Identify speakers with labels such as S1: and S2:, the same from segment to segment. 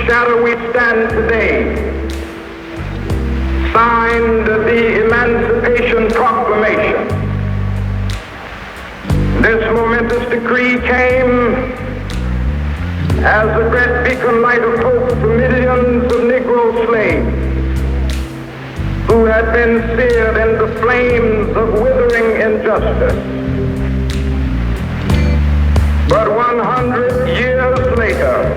S1: shadow we stand today, signed the Emancipation Proclamation. This momentous decree came as the great beacon light of hope to millions of Negro slaves who had been seared in the flames of withering injustice. But 100 years later,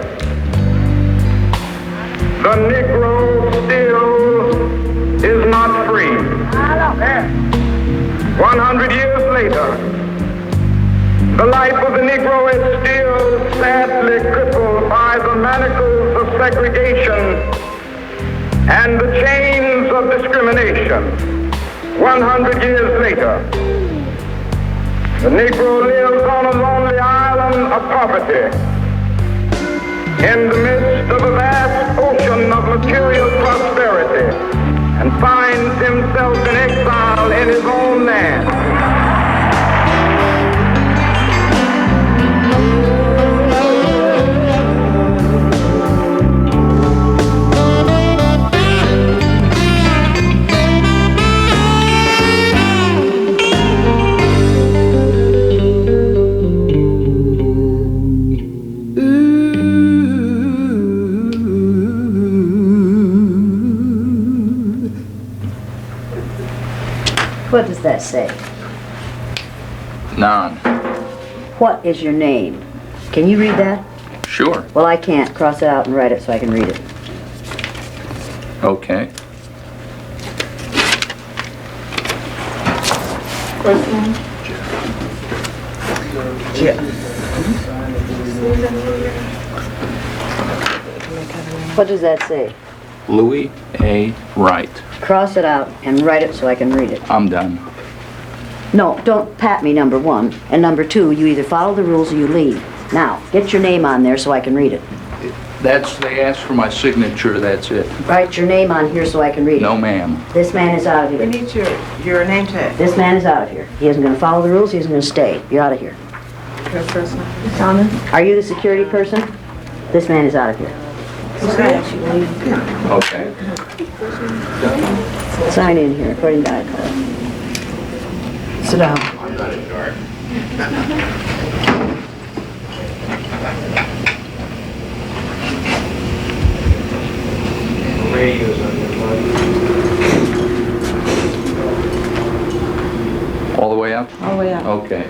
S1: the Negro still is not free. 100 years later, the life of the Negro is still sadly crippled by the manacles of segregation and the chains of discrimination. 100 years later, the Negro lives on a lonely island of poverty in the midst of a vast ocean of material prosperity and finds himself in exile in his own land.
S2: What does that say?
S3: None.
S2: What is your name? Can you read that?
S3: Sure.
S2: Well, I can't. Cross it out and write it so I can read it.
S3: Okay.
S4: First name?
S3: Yeah.
S2: What does that say?
S3: Louis A. Wright.
S2: Cross it out and write it so I can read it.
S3: I'm done.
S2: No, don't pat me, number one. And number two, you either follow the rules or you leave. Now, get your name on there so I can read it.
S3: They asked for my signature, that's it.
S2: Write your name on here so I can read it.
S3: No, ma'am.
S2: This man is out of
S4: We
S2: here.
S4: need your name tag.
S2: This man is out of here. He isn't going to follow the rules. He isn't going to stay. You're out of here.
S4: Your first name? Thomas?
S2: Are you the security person? This man is out of here.
S3: Okay.
S2: Sign in here according to iCard.
S4: Sit down.
S3: All the way up?
S4: All the way out.
S3: Okay.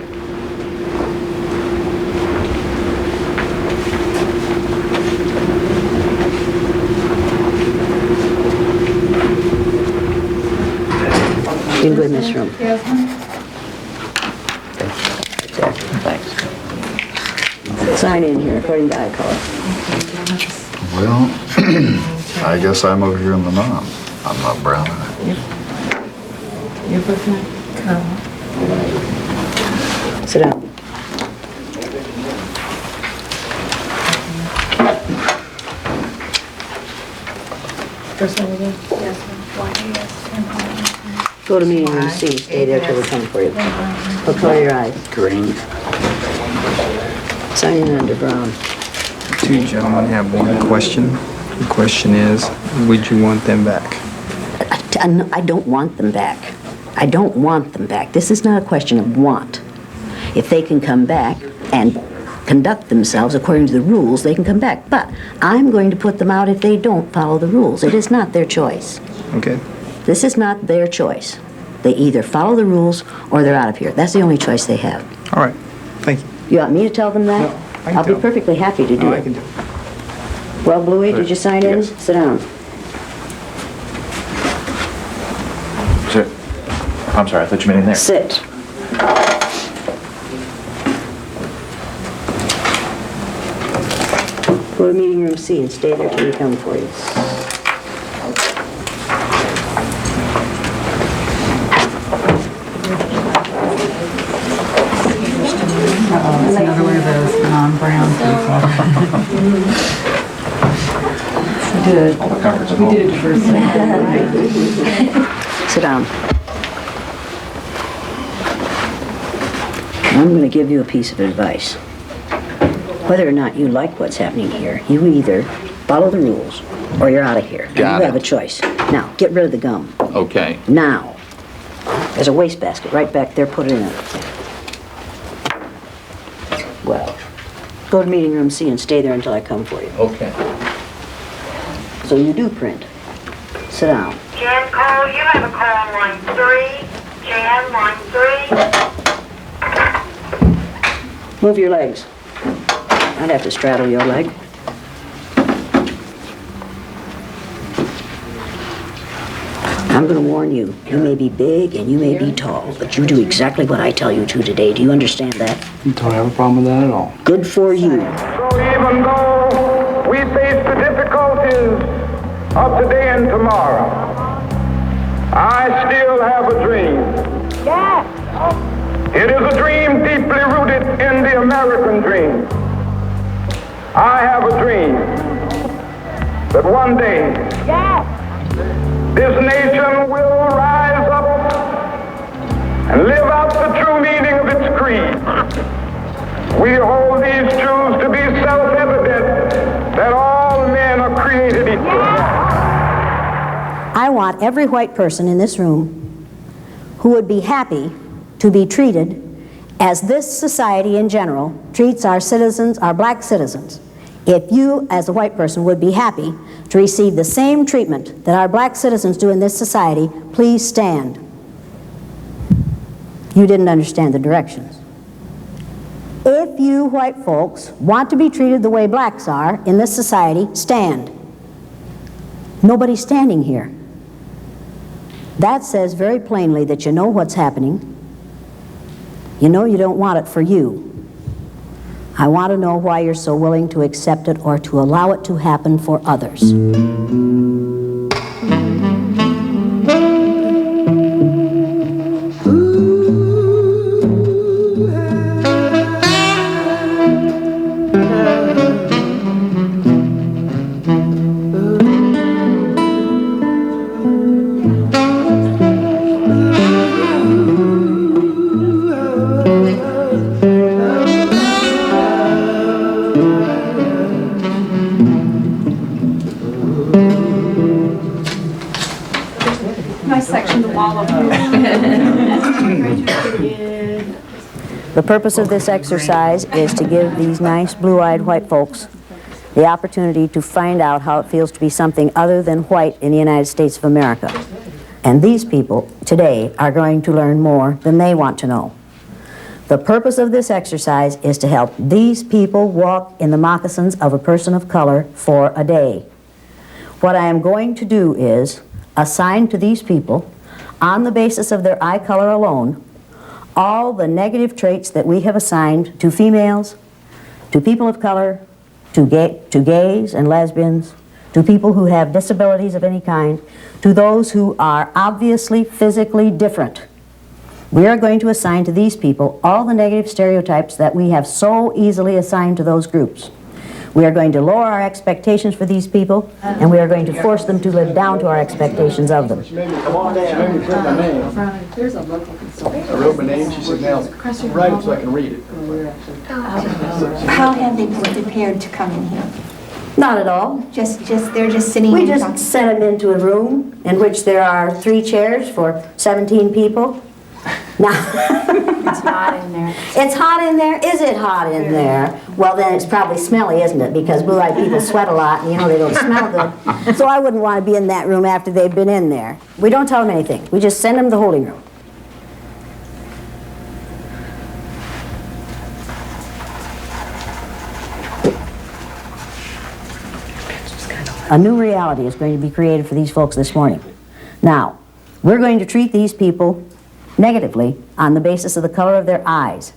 S2: You can go in this room.
S3: Thanks.
S2: Sign in here according to iCard.
S5: Well, I guess I'm over here in the non. I'm not brown.
S4: Your first name? Carl.
S2: Sit down.
S4: First name again?
S2: Go to meeting room C. Stay there till we come for you. Look color your eyes.
S3: Green.
S2: Sign in under Brown.
S6: Two gentlemen have one question. The question is, would you want them back?
S2: I don't want them back. I don't want them back. This is not a question of want. If they can come back and conduct themselves according to the rules, they can come back. But I'm going to put them out if they don't follow the rules. It is not their choice.
S6: Okay.
S2: This is not their choice. They either follow the rules or they're out of here. That's the only choice they have.
S6: All right. Thank you.
S2: You want me to tell them that?
S6: No, I can
S2: I'll be
S6: tell.
S2: perfectly happy to do
S6: No, I
S2: it.
S6: can do it.
S2: Well, Bluey, did you sign in?
S3: Yes.
S2: Sit down.
S7: Sir, I'm sorry, I thought you meant in there.
S2: Sit. Go to meeting room C and stay there till we come for you.
S4: It's another one of those non-brown people. We did a diversity.
S2: Sit down. I'm going to give you a piece of advice. Whether or not you like what's happening here, you either Follow the rules, or you're out of here.
S3: Got
S2: You
S3: it.
S2: have a choice. Now, get rid of the gum.
S3: Okay.
S2: Now. There's a wastebasket right back there. Put it in it. Well, go to meeting room C and stay there until I come for you.
S3: Okay.
S2: So you do print. Sit down.
S8: Jan Cole, you have a call on line 3. Jan, line 3.
S2: Move your legs. I'd have to straddle your leg. I'm going to warn you. You may be big and you may be tall, but you do exactly what I tell you to today. Do you understand that?
S3: Don't have a problem with that at all.
S2: Good for you.
S1: So even though we face the difficulties of today and tomorrow, I still have a dream. It is a dream deeply rooted in the American dream. I have a dream that one day this nation will rise up and live out the true meaning of its creed. We hold these truths to be self-evident that all men are created equal.
S9: I want every white person in this room who would be happy to be treated as this society in general treats our citizens, our black citizens. If you, as a white person, would be happy to receive the same treatment that our black citizens do in this society, please stand. You didn't understand the directions. If you white folks want to be treated the way blacks are in this society, stand. Nobody's standing here. That says very plainly that you know what's happening. You know you don't want it for you. I want to know why you're so willing to accept it or to allow it to happen for others. The purpose of this exercise is to give these nice blue-eyed white folks the opportunity to find out how it feels to be something other than white in the United States of America. And these people today are going to learn more than they want to know. The purpose of this exercise is to help these people walk in the moccasins of a person of color for a day. What I am going to do is assign to these people, on the basis of their eye color alone, all the negative traits that we have assigned to females, to people of color, to gays and lesbians, to people who have disabilities of any kind, to those who are obviously physically different. We are going to assign to these people all the negative stereotypes that we have so easily assigned to those groups. We are going to lower our expectations for these people, and we are going to force them to live down to our expectations of them.
S10: Come on down.
S4: There's a local consultant.
S10: I wrote my name, she said, now, write it so I can read it.
S11: How have they been prepared to come in here?
S9: Not at all.
S11: They're just sitting
S9: We
S11: and
S9: just
S11: talking.
S9: sent them into a room in which there are 3 chairs for 17 people. Now,
S11: It's hot in there.
S9: it's hot in there. Is it hot in there? Well, then it's probably smelly, isn't it? Because blue-eyed people sweat a lot, and you know they don't smell good. So I wouldn't want to be in that room after they've been in there. We don't tell them anything. We just send them to the holding room. A new reality is going to be created for these folks this morning. Now, we're going to treat these people negatively on the basis of the color of their eyes.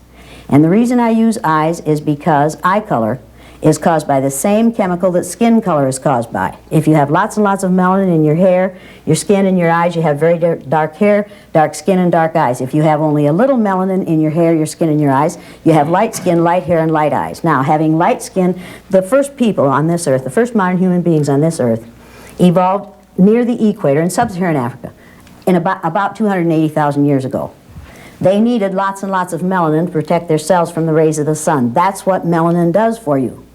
S9: And the reason I use eyes is because eye color is caused by the same chemical that skin color is caused by. If you have lots and lots of melanin in your hair, your skin, and your eyes, you have very dark hair, dark skin, and dark eyes. If you have only a little melanin in your hair, your skin, and your eyes, you have light skin, light hair, and light eyes. Now, having light skin, the first people on this earth, the first modern human beings on this earth, evolved near the equator in sub-Saharan Africa in about 280,000 years ago. They needed lots and lots of melanin to protect their cells from the rays of the sun. That's what melanin does for you.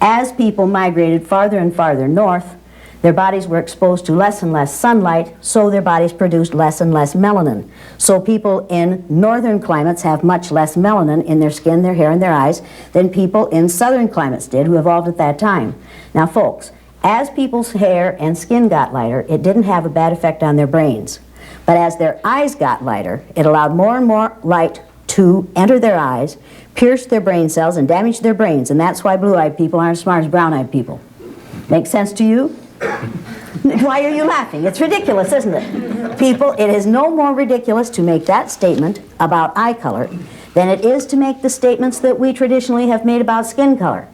S9: As people migrated farther and farther north, their bodies were exposed to less and less sunlight, so their bodies produced less and less melanin. So people in northern climates have much less melanin in their skin, their hair, and their eyes than people in southern climates did, who evolved at that time. Now folks, as people's hair and skin got lighter, it didn't have a bad effect on their brains. But as their eyes got lighter, it allowed more and more light to enter their eyes, pierce their brain cells, and damage their brains. And that's why blue-eyed people aren't as smart as brown-eyed people. Make sense to you? Why are you laughing? It's ridiculous, isn't it? People, it is no more ridiculous to make that statement about eye color than it is to make the statements that we traditionally have made about skin color.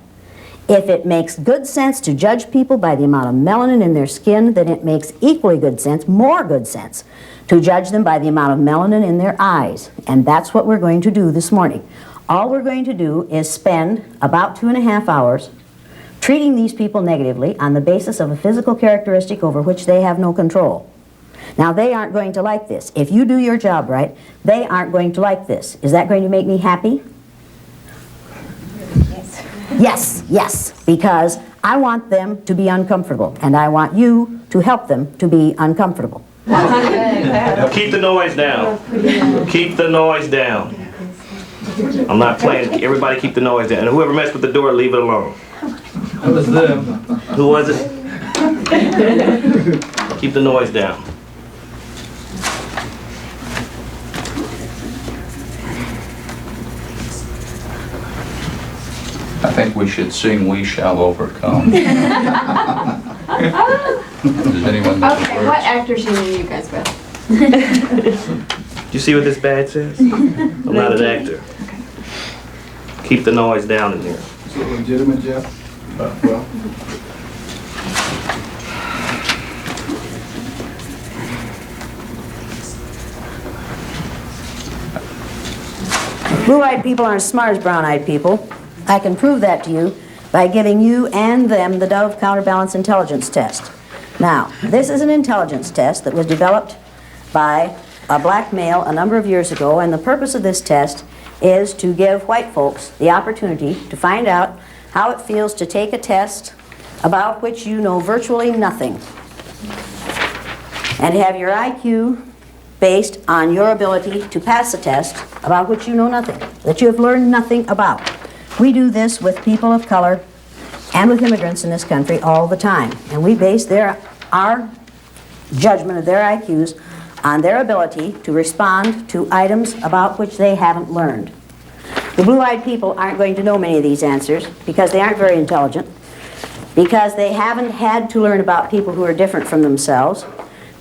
S9: If it makes good sense to judge people by the amount of melanin in their skin, then it makes equally good sense, more good sense, to judge them by the amount of melanin in their eyes. And that's what we're going to do this morning. All we're going to do is spend about 2.5 hours treating these people negatively on the basis of a physical characteristic over which they have no control. Now, they aren't going to like this. If you do your job right, they aren't going to like this. Is that going to make me happy? Yes, yes, because I want them to be uncomfortable, and I want you to help them to be uncomfortable.
S12: Keep the noise down. Keep the noise down. I'm not playing. Everybody keep the noise down. And whoever messed with the door, leave it alone.
S10: It was them.
S12: Who was it? Keep the noise down.
S3: I think we should sing "We Shall Overcome." Does anyone know the
S4: Okay,
S3: words?
S4: what actor should you guys with?
S12: Do you see what this badge says? I'm not an actor. Keep the noise down in here.
S10: Is it legitimate, Jeff? Well.
S9: Blue-eyed people aren't as smart as brown-eyed people. I can prove that to you by giving you and them the Dove Counterbalance Intelligence Test. Now, this is an intelligence test that was developed by a black male a number of years ago, and the purpose of this test is to give white folks the opportunity to find out how it feels to take a test about which you know virtually nothing, and have your IQ based on your ability to pass a test about which you know nothing, that you have learned nothing about. We do this with people of color and with immigrants in this country all the time, and we base our judgment of their IQs on their ability to respond to items about which they haven't learned. The blue-eyed people aren't going to know many of these answers because they aren't very intelligent, because they haven't had to learn about people who are different from themselves,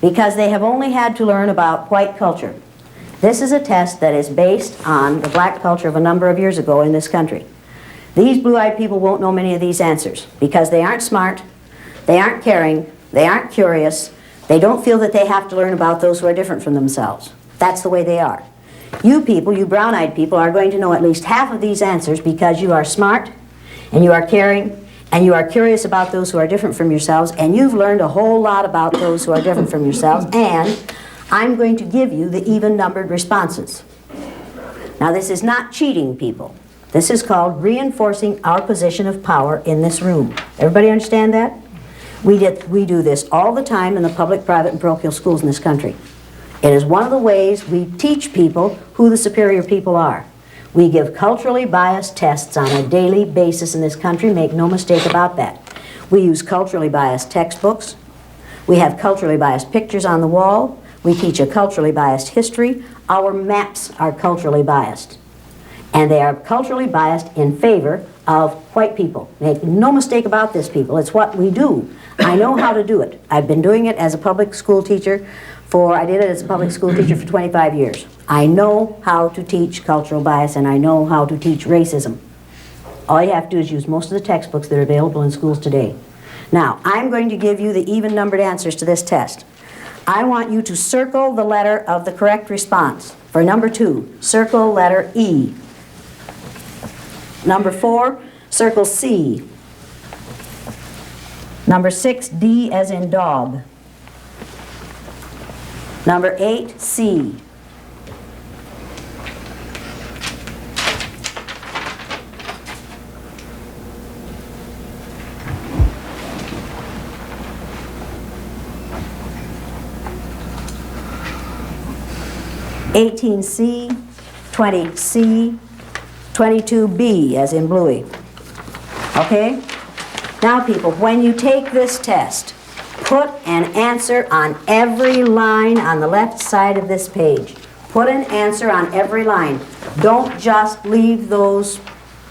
S9: because they have only had to learn about white culture. This is a test that is based on the black culture of a number of years ago in this country. These blue-eyed people won't know many of these answers because they aren't smart, they aren't caring, they aren't curious, they don't feel that they have to learn about those who are different from themselves. That's the way they are. You people, you brown-eyed people, are going to know at least half of these answers because you are smart, and you are caring, and you are curious about those who are different from yourselves, and you've learned a whole lot about those who are different from yourselves, and I'm going to give you the even-numbered responses. Now, this is not cheating, people. This is called reinforcing our position of power in this room. Everybody understand that? We do this all the time in the public, private, and parochial schools in this country. It is one of the ways we teach people who the superior people are. We give culturally biased tests on a daily basis in this country, make no mistake about that. We use culturally biased textbooks. We have culturally biased pictures on the wall. We teach a culturally biased history. Our maps are culturally biased. And they are culturally biased in favor of white people. Make no mistake about this, people. It's what we do. I know how to do it. I've been doing it as a public school teacher I did it as a public school teacher for 25 years. I know how to teach cultural bias, and I know how to teach racism. All you have to do is use most of the textbooks that are available in schools today. Now, I'm going to give you the even-numbered answers to this test. I want you to circle the letter of the correct response. For number 2, circle letter E. Number 4, circle C. Number 6, D as in dog. Number 8, C. 18C, 20C, 22B, as in Bluey. Okay? Now, people, when you take this test, put an answer on every line on the left side of this page. Put an answer on every line. Don't just leave those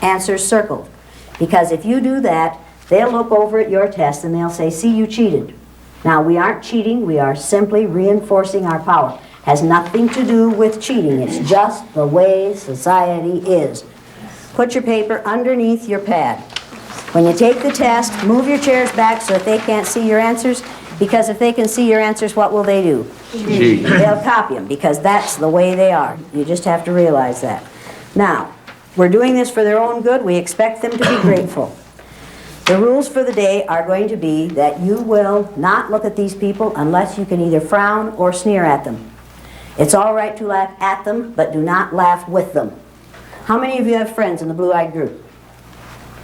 S9: answers circled. Because if you do that, they'll look over at your test and they'll say, see, you cheated. Now, we aren't cheating. We are simply reinforcing our power. Has nothing to do with cheating. It's just the way society is. Put your paper underneath your pad. When you take the test, move your chairs back so that they can't see your answers, because if they can see your answers, what will they do?
S3: Cheat.
S9: They'll copy them, because that's the way they are. You just have to realize that. Now, we're doing this for their own good. We expect them to be grateful. The rules for the day are going to be that you will not look at these people unless you can either frown or sneer at them. It's all right to laugh at them, but do not laugh with them. How many of you have friends in the blue-eyed group?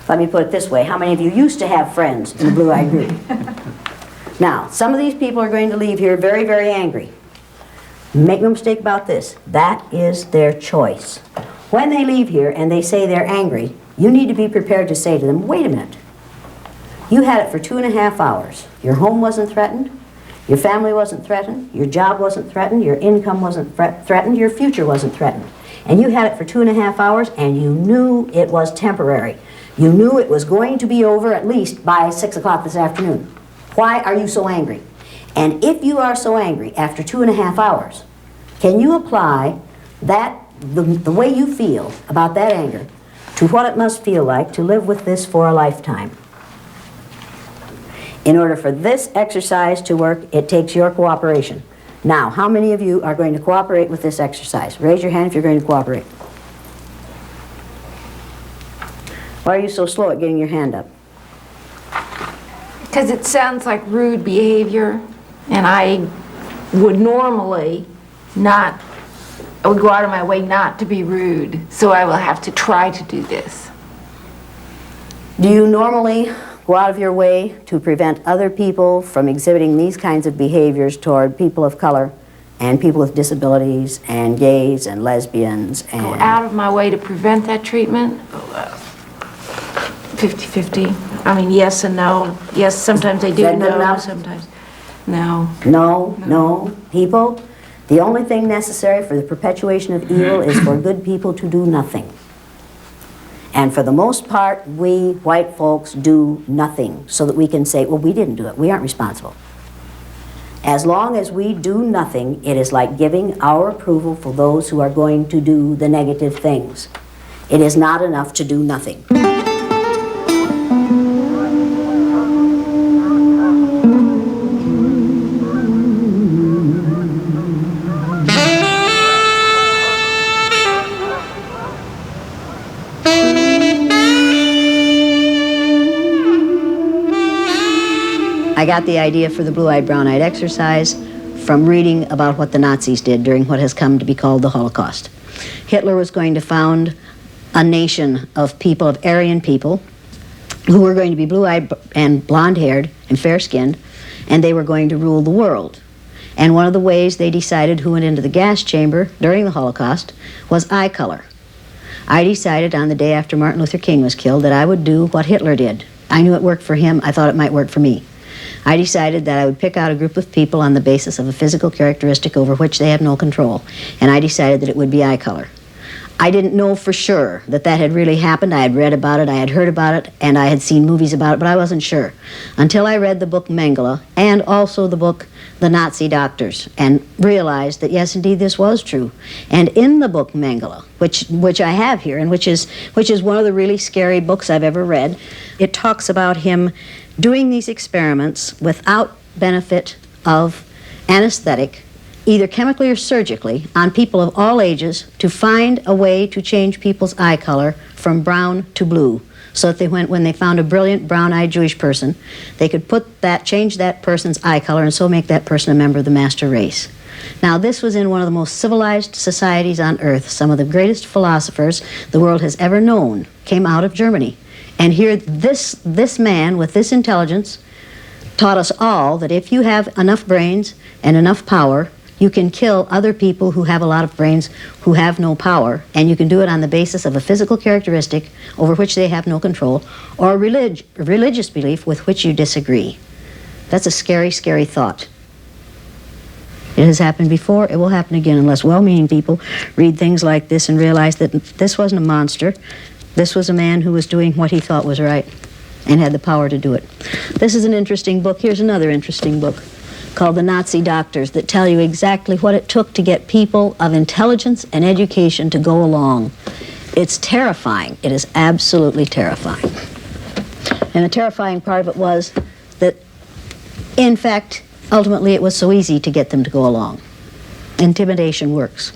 S9: Let me put it this way. How many of you used to have friends in the blue-eyed group? Now, some of these people are going to leave here very, very angry. Make no mistake about this. That is their choice. When they leave here and they say they're angry, you need to be prepared to say to them, wait a minute. You had it for 2.5 hours. Your home wasn't threatened. Your family wasn't threatened. Your job wasn't threatened. Your income wasn't threatened. Your future wasn't threatened. And you had it for 2.5 hours, and you knew it was temporary. You knew it was going to be over at least by 6 o'clock this afternoon. Why are you so angry? And if you are so angry after 2.5 hours, can you apply that, the way you feel about that anger, to what it must feel like to live with this for a lifetime? In order for this exercise to work, it takes your cooperation. Now, how many of you are going to cooperate with this exercise? Raise your hand if you're going to cooperate. Why are you so slow at getting your hand up?
S4: Because it sounds like rude behavior, and I would normally not, I would go out of my way not to be rude, so I will have to try to do this.
S9: Do you normally go out of your way to prevent other people from exhibiting these kinds of behaviors toward people of color and people with disabilities and gays and lesbians? And
S4: Go out of my way to prevent that treatment? 50-50. I mean, yes and no. Yes, sometimes they do,
S9: Is that good
S4: no,
S9: enough?
S4: sometimes no.
S9: No. People, the only thing necessary for the perpetuation of evil is for good people to do nothing. And for the most part, we white folks do nothing so that we can say, well, we didn't do it. We aren't responsible. As long as we do nothing, it is like giving our approval for those who are going to do the negative things. It is not enough to do nothing. I got the idea for the blue-eyed, brown-eyed exercise from reading about what the Nazis did during what has come to be called the Holocaust. Hitler was going to found a nation of people, of Aryan people, who were going to be blue-eyed and blonde-haired and fair-skinned, and they were going to rule the world. And one of the ways they decided who went into the gas chamber during the Holocaust was eye color. I decided on the day after Martin Luther King was killed that I would do what Hitler did. I knew it worked for him. I thought it might work for me. I decided that I would pick out a group of people on the basis of a physical characteristic over which they have no control, and I decided that it would be eye color. I didn't know for sure that that had really happened. I had read about it, I had heard about it, and I had seen movies about it, but I wasn't sure. Until I read the book Mengele, and also the book The Nazi Doctors, and realized that yes, indeed, this was true. And in the book Mengele, which I have here, and which is one of the really scary books I've ever read, it talks about him doing these experiments without benefit of anesthetic, either chemically or surgically, on people of all ages to find a way to change people's eye color from brown to blue, so that when they found a brilliant brown-eyed Jewish person, they could change that person's eye color and so make that person a member of the master race. Now, this was in one of the most civilized societies on earth. Some of the greatest philosophers the world has ever known came out of Germany. And here, this man with this intelligence taught us all that if you have enough brains and enough power
S2: You can kill other people who have a lot of brains, who have no power, and you can do it on the basis of a physical characteristic over which they have no control, or a religious belief with which you disagree. That's a scary, scary thought. It has happened before, it will happen again unless well-meaning people read things like this and realize that this wasn't a monster. This was a man who was doing what he thought was right and had the power to do it. This is an interesting book. Here's another interesting book called The Nazi Doctors that tell you exactly what it took to get people of intelligence and education to go along. It's terrifying. It is absolutely terrifying. And the terrifying part of it was that, in fact, ultimately it was so easy to get them to go along. Intimidation works.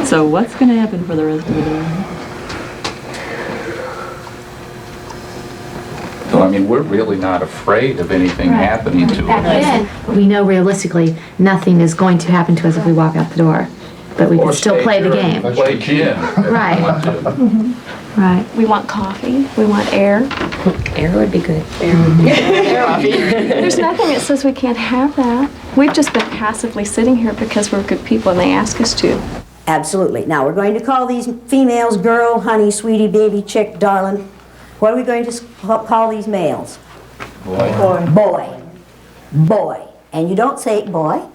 S13: So what's going to happen for the rest of the day?
S3: So, I mean, we're really not afraid of anything happening to us.
S4: We know realistically nothing is going to happen to us if we walk out the door, but we can still play the game.
S3: Play gin.
S4: Right. Right.
S13: We want coffee. We want air.
S9: Air would be good.
S13: There's nothing that says we can't have that. We've just been passively sitting here because we're good people and they ask us to.
S9: Absolutely. Now, we're going to call these females girl, honey, sweetie, baby, chick, darling. What are we going to call these males?
S3: Boy.
S9: Boy. Boy. And you don't say boy,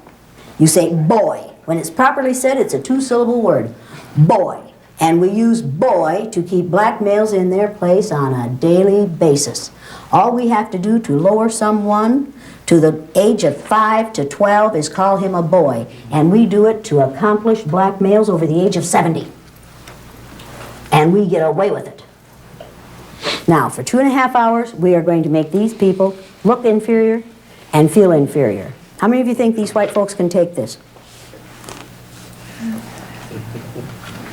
S9: you say boy. When it's properly said, it's a two-syllable word. Boy. And we use boy to keep black males in their place on a daily basis. All we have to do to lower someone to the age of 5 to 12 is call him a boy. And we do it to accomplished black males over the age of 70. And we get away with it. Now, for 2.5 hours, we are going to make these people look inferior and feel inferior. How many of you think these white folks can take this?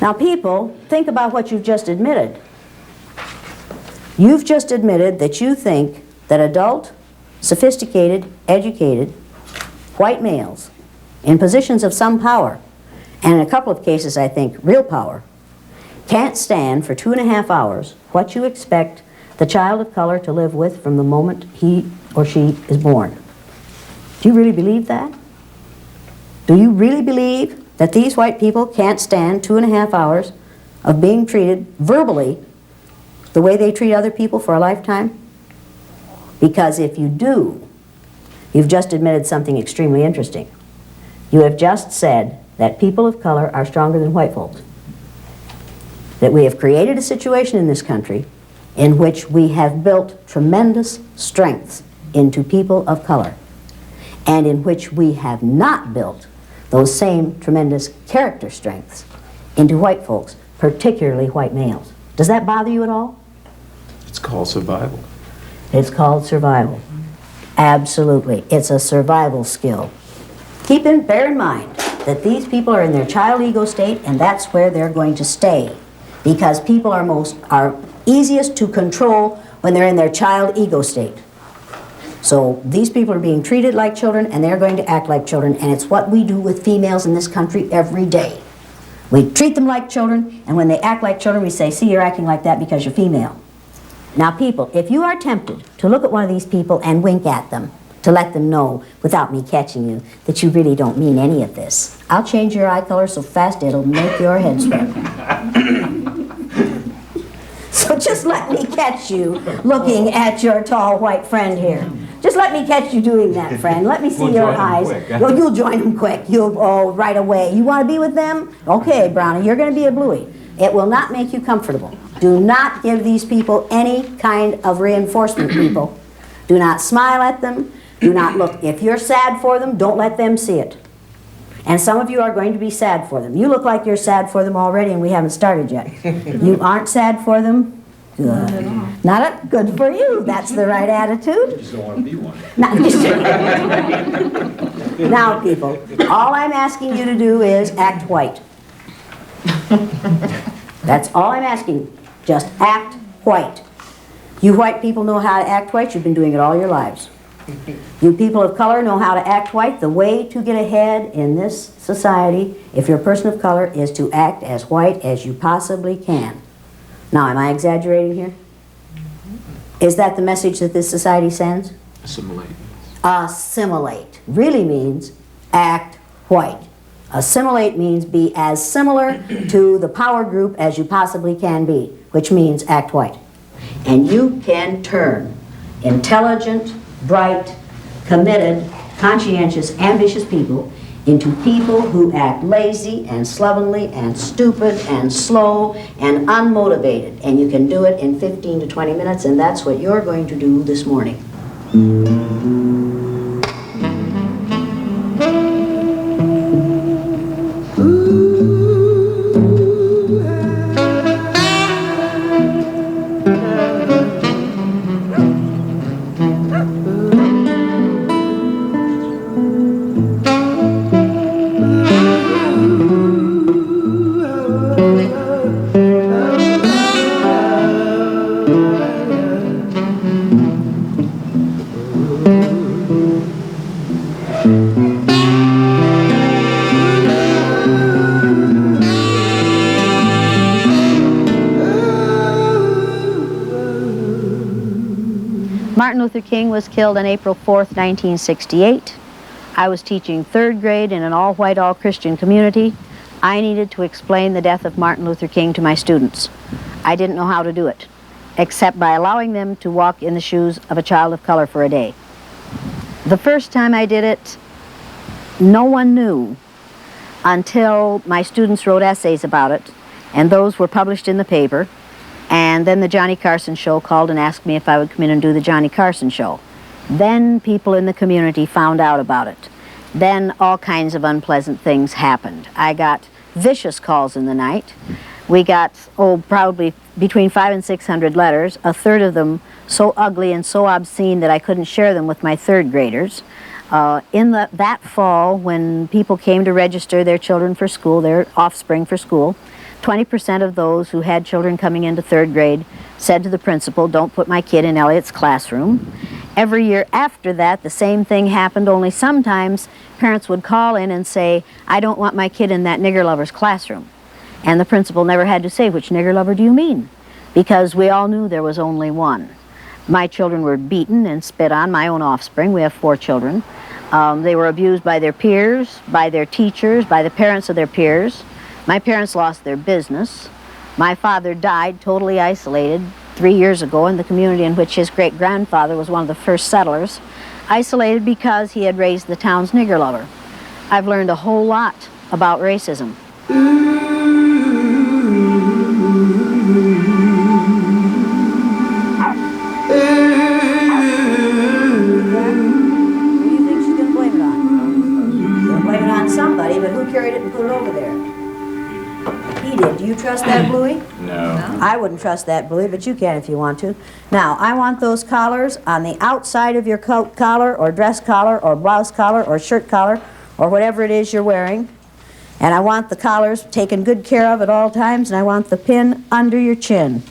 S9: Now, people, think about what you've just admitted. You've just admitted that you think that adult, sophisticated, educated, white males in positions of some power, and in a couple of cases, I think, real power, can't stand for 2.5 hours what you expect the child of color to live with from the moment he or she is born. Do you really believe that? Do you really believe that these white people can't stand 2.5 hours of being treated verbally the way they treat other people for a lifetime? Because if you do, you've just admitted something extremely interesting. You have just said that people of color are stronger than white folks. That we have created a situation in this country in which we have built tremendous strengths into people of color, and in which we have not built those same tremendous character strengths into white folks, particularly white males. Does that bother you at all?
S3: It's called survival.
S9: It's called survival. Absolutely. It's a survival skill. Bear in mind that these people are in their child ego state, and that's where they're going to stay. Because people are easiest to control when they're in their child ego state. So these people are being treated like children, and they're going to act like children, and it's what we do with females in this country every day. We treat them like children, and when they act like children, we say, see, you're acting like that because you're female. Now, people, if you are tempted to look at one of these people and wink at them, to let them know, without me catching you, that you really don't mean any of this, I'll change your eye color so fast it'll make your head swim. So just let me catch you looking at your tall white friend here. Just let me catch you doing that, friend. Let me see your eyes. Oh, you'll join them quick. Right away. You want to be with them? Okay, Brownie, you're going to be a bluey. It will not make you comfortable. Do not give these people any kind of reinforcement, people. Do not smile at them. Do not look. If you're sad for them, don't let them see it. And some of you are going to be sad for them. You look like you're sad for them already, and we haven't started yet. You aren't sad for them? Good. Not good for you. That's the right attitude.
S10: You just don't want to be one.
S9: Now, people, all I'm asking you to do is act white. That's all I'm asking. Just act white. You white people know how to act white. You've been doing it all your lives. You people of color know how to act white. The way to get ahead in this society, if you're a person of color, is to act as white as you possibly can. Now, am I exaggerating here? Is that the message that this society sends?
S6: Assimilate.
S9: Assimilate really means act white. Assimilate means be as similar to the power group as you possibly can be, which means act white. And you can turn intelligent, bright, committed, conscientious, ambitious people into people who act lazy and slovenly and stupid and slow and unmotivated. And you can do it in 15 to 20 minutes, and that's what you're going to do this morning. Martin Luther King was killed on April 4th, 1968. I was teaching third grade in an all-white, all-Christian community. I needed to explain the death of Martin Luther King to my students. I didn't know how to do it, except by allowing them to walk in the shoes of a child of color for a day. The first time I did it, no one knew until my students wrote essays about it, and those were published in the paper. And then the Johnny Carson show called and asked me if I would come in and do the Johnny Carson show. Then people in the community found out about it. Then all kinds of unpleasant things happened. I got vicious calls in the night. We got, probably between 500 and 600 letters, a third of them so ugly and so obscene that I couldn't share them with my third graders. That fall, when people came to register their children for school, their offspring for school, 20% of those who had children coming into third grade said to the principal, "Don't put my kid in Elliott's classroom." Every year after that, the same thing happened, only sometimes parents would call in and say, "I don't want my kid in that nigger lover's classroom." And the principal never had to say, "Which nigger lover do you mean?" Because we all knew there was only one. My children were beaten and spit on, my own offspring. We have 4 children. They were abused by their peers, by their teachers, by the parents of their peers. My parents lost their business. My father died totally isolated 3 years ago in the community in which his great-grandfather was one of the first settlers, isolated because he had raised the town's nigger lover. I've learned a whole lot about racism.
S14: You
S9: think she's going to blame it on? She's going to blame it on somebody, but who carried it and put it over there? He did. Do you trust that, Bluey?
S3: No.
S9: I wouldn't trust that, Bluey, but you can if you want to. Now, I want those collars on the outside of your coat collar or dress collar or blouse collar or shirt collar or whatever it is you're wearing. And I want the collars taken good care of at all times, and I want the pin under your chin.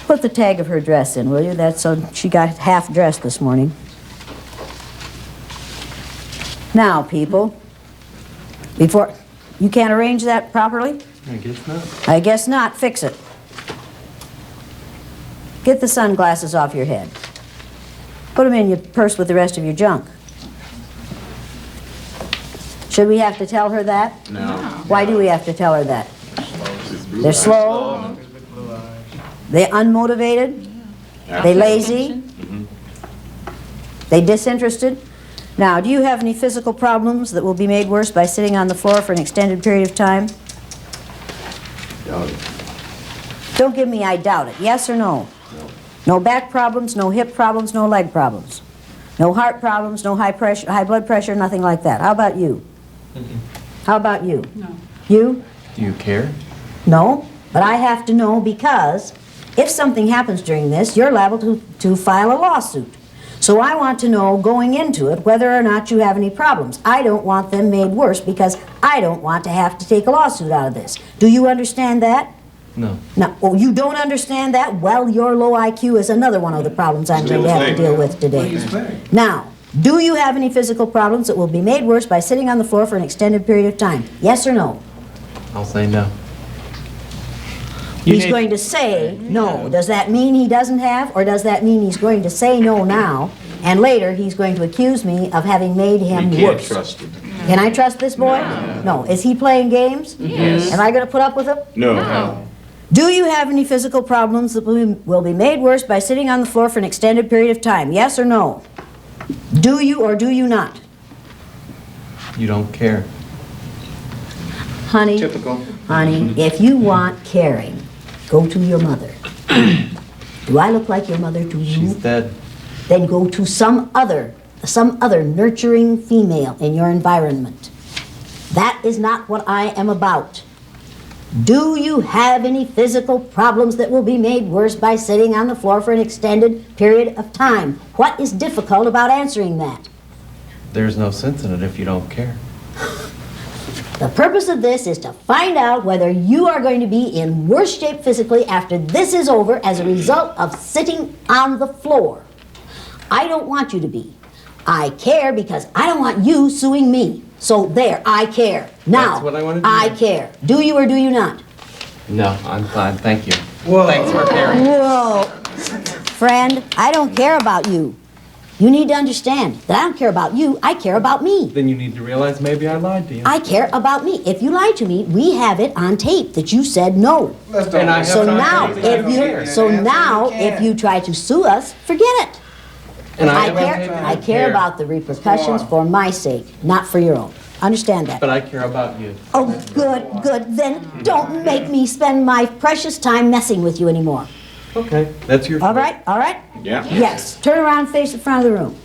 S9: Put the tag of her dress in, will you? That's so she got half dressed this morning. Now, people, before... You can't arrange that properly?
S6: I guess not.
S9: I guess not. Fix it. Get the sunglasses off your head. Put them in your purse with the rest of your junk. Should we have to tell her that?
S3: No.
S9: Why do we have to tell her that? They're slow. They're unmotivated. They're lazy. They're disinterested. Now, do you have any physical problems that will be made worse by sitting on the floor for an extended period of time?
S5: Doubt it.
S9: Don't give me I doubt it. Yes or no?
S5: No.
S9: No back problems, no hip problems, no leg problems. No heart problems, no high pressure, high blood pressure, nothing like that. How about you? How about you?
S11: No.
S9: You?
S6: Do you care?
S9: No, but I have to know because if something happens during this, you're liable to file a lawsuit. So I want to know going into it whether or not you have any problems. I don't want them made worse because I don't want to have to take a lawsuit out of this. Do you understand that?
S6: No.
S9: No, oh, you don't understand that? Well, your low IQ is another one of the problems I'm going to have to deal with today. Now, do you have any physical problems that will be made worse by sitting on the floor for an extended period of time? Yes or no?
S6: I'll say no.
S9: He's going to say no. Does that mean he doesn't have, or does that mean he's going to say no now, and later he's going to accuse me of having made him worse?
S5: Trust him.
S9: Can I trust this boy? No. Is he playing games?
S5: Yes.
S9: Am I going to put up with him?
S5: No.
S9: Do you have any physical problems that will be made worse by sitting on the floor for an extended period of time? Yes or no? Do you or do you not?
S6: You don't care.
S9: Honey,
S5: Typical.
S9: honey, if you want caring, go to your mother. Do I look like your mother to you?
S6: She's dead.
S9: Then go to some other nurturing female in your environment. That is not what I am about. Do you have any physical problems that will be made worse by sitting on the floor for an extended period of time? What is difficult about answering that?
S6: There's no sense in it if you don't care.
S9: The purpose of this is to find out whether you are going to be in worse shape physically after this is over as a result of sitting on the floor. I don't want you to be. I care because I don't want you suing me. So there, I care. Now,
S6: That's what I wanted to
S9: I
S6: do.
S9: care. Do you or do you not?
S6: No, I'm fine. Thank you.
S10: Whoa.
S6: Thanks for caring.
S9: Whoa. Friend, I don't care about you. You need to understand that I don't care about you, I care about me.
S6: Then you need to realize maybe I lied to you.
S9: I care about me. If you lied to me, we have it on tape that you said no.
S6: And I have
S9: So
S6: time
S9: now,
S6: to say I don't care.
S9: if you try to sue us, forget it.
S6: And
S9: I
S6: have time to
S9: I care about the repercussions for my sake, not for your own. Understand that?
S6: But I care about you.
S9: Oh, good, good. Then don't make me spend my precious time messing with you anymore.
S6: Okay, that's your
S9: All right, all right?
S5: Yeah.
S9: Yes. Turn around and face the front of the room.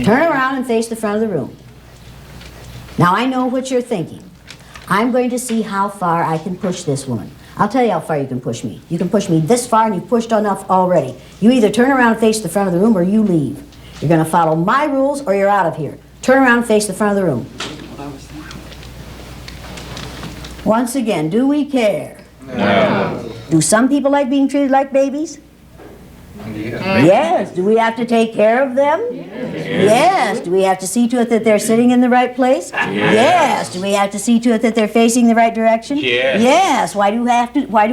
S9: Turn around and face the front of the room. Now I know what you're thinking. I'm going to see how far I can push this woman. I'll tell you how far you can push me. You can push me this far, and you've pushed enough already. You either turn around and face the front of the room, or you leave. You're going to follow my rules, or you're out of here. Turn around and face the front of the room. Once again, do we care?
S5: No.
S9: Do some people like being treated like babies? Yes. Do we have to take care of them? Yes. Do we have to see to it that they're sitting in the right place? Yes. Do we have to see to it that they're facing the right direction? Yes. Why do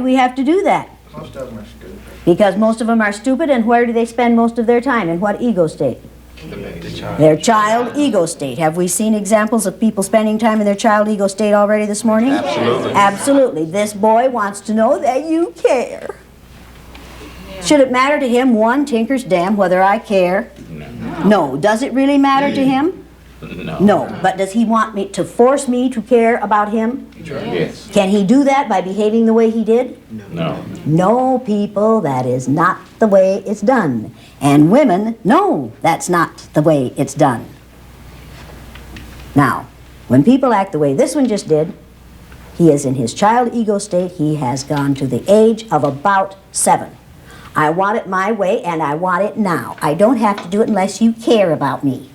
S9: we have to do that?
S5: Most of them are stupid.
S9: Because most of them are stupid, and where do they spend most of their time? In what ego state? Their child ego state. Have we seen examples of people spending time in their child ego state already this morning?
S5: Absolutely.
S9: Absolutely. This boy wants to know that you care. Should it matter to him one tinker's damn whether I care? No. Does it really matter to him?
S3: No.
S9: No. But does he want me to force me to care about him?
S3: Yes.
S9: Can he do that by behaving the way he did?
S3: No.
S9: No, people, that is not the way it's done. And women, no, that's not the way it's done. Now, when people act the way this one just did, he is in his child ego state. He has gone to the age of about 7. I want it my way, and I want it now. I don't have to do it unless you care about me.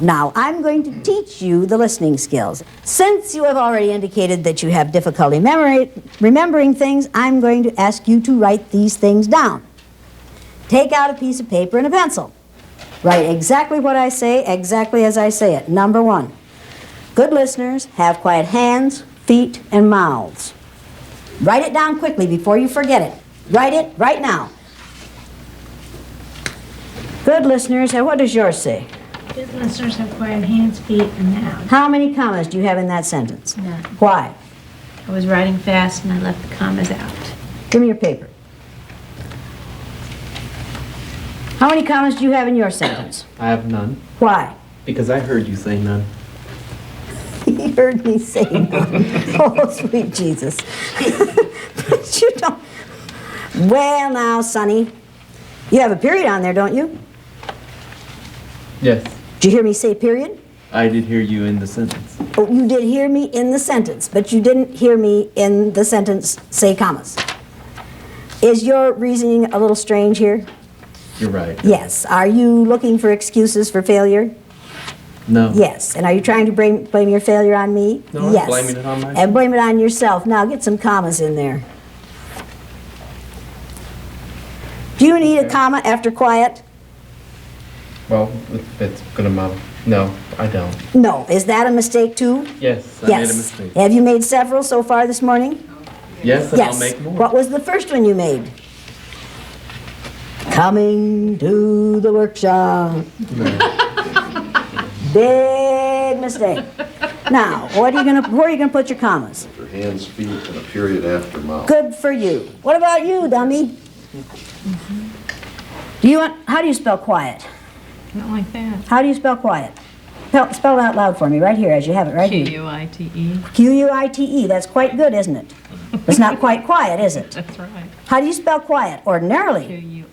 S9: Now, I'm going to teach you the listening skills. Since you have already indicated that you have difficulty remembering things, I'm going to ask you to write these things down. Take out a piece of paper and a pencil. Write exactly what I say, exactly as I say it. Number 1, good listeners have quiet hands, feet, and mouths. Write it down quickly before you forget it. Write it right now. Good listeners, and what does yours say?
S11: Good listeners have quiet hands, feet, and mouths.
S9: How many commas do you have in that sentence?
S11: None.
S9: Why?
S11: I was writing fast and I left the commas out.
S9: Give me your paper. How many commas do you have in your sentence?
S6: I have none.
S9: Why?
S6: Because I heard you say none.
S9: He heard me say none. Oh, sweet Jesus. But you don't. Well, now, Sonny, you have a period on there, don't you?
S6: Yes.
S9: Did you hear me say period?
S6: I did hear you in the sentence.
S9: Oh, you did hear me in the sentence, but you didn't hear me in the sentence say commas. Is your reasoning a little strange here?
S6: You're right.
S9: Yes. Are you looking for excuses for failure?
S14: No.
S9: Yes. And are you trying to blame your failure on me?
S14: No,
S9: yes.
S14: I'm blaming it on myself.
S9: And blame it on yourself. Now get some commas in there. Do you need a comma after quiet?
S14: Well, it's gonna matter. No, I don't.
S9: No. Is that a mistake too?
S14: Yes, I
S9: Yes.
S14: made a mistake.
S9: Have you made several so far this morning?
S14: Yes, and I'll make more.
S9: What was the first one you made? Coming to the workshop. Big mistake. Now, where are you gonna put your commas?
S5: After hands, feet, and a period after mouth.
S9: Good for you. What about you, dummy? How do you spell quiet?
S15: Not like that.
S9: How do you spell quiet? Spell it out loud for me, right here, as you have it, right here.
S15: Q-U-I-T-E.
S9: Q-U-I-T-E. That's quite good, isn't it? It's not quite quiet, is it?
S15: That's right.
S9: How do you spell quiet
S15: Q-U-I-E-T.
S9: ordinarily?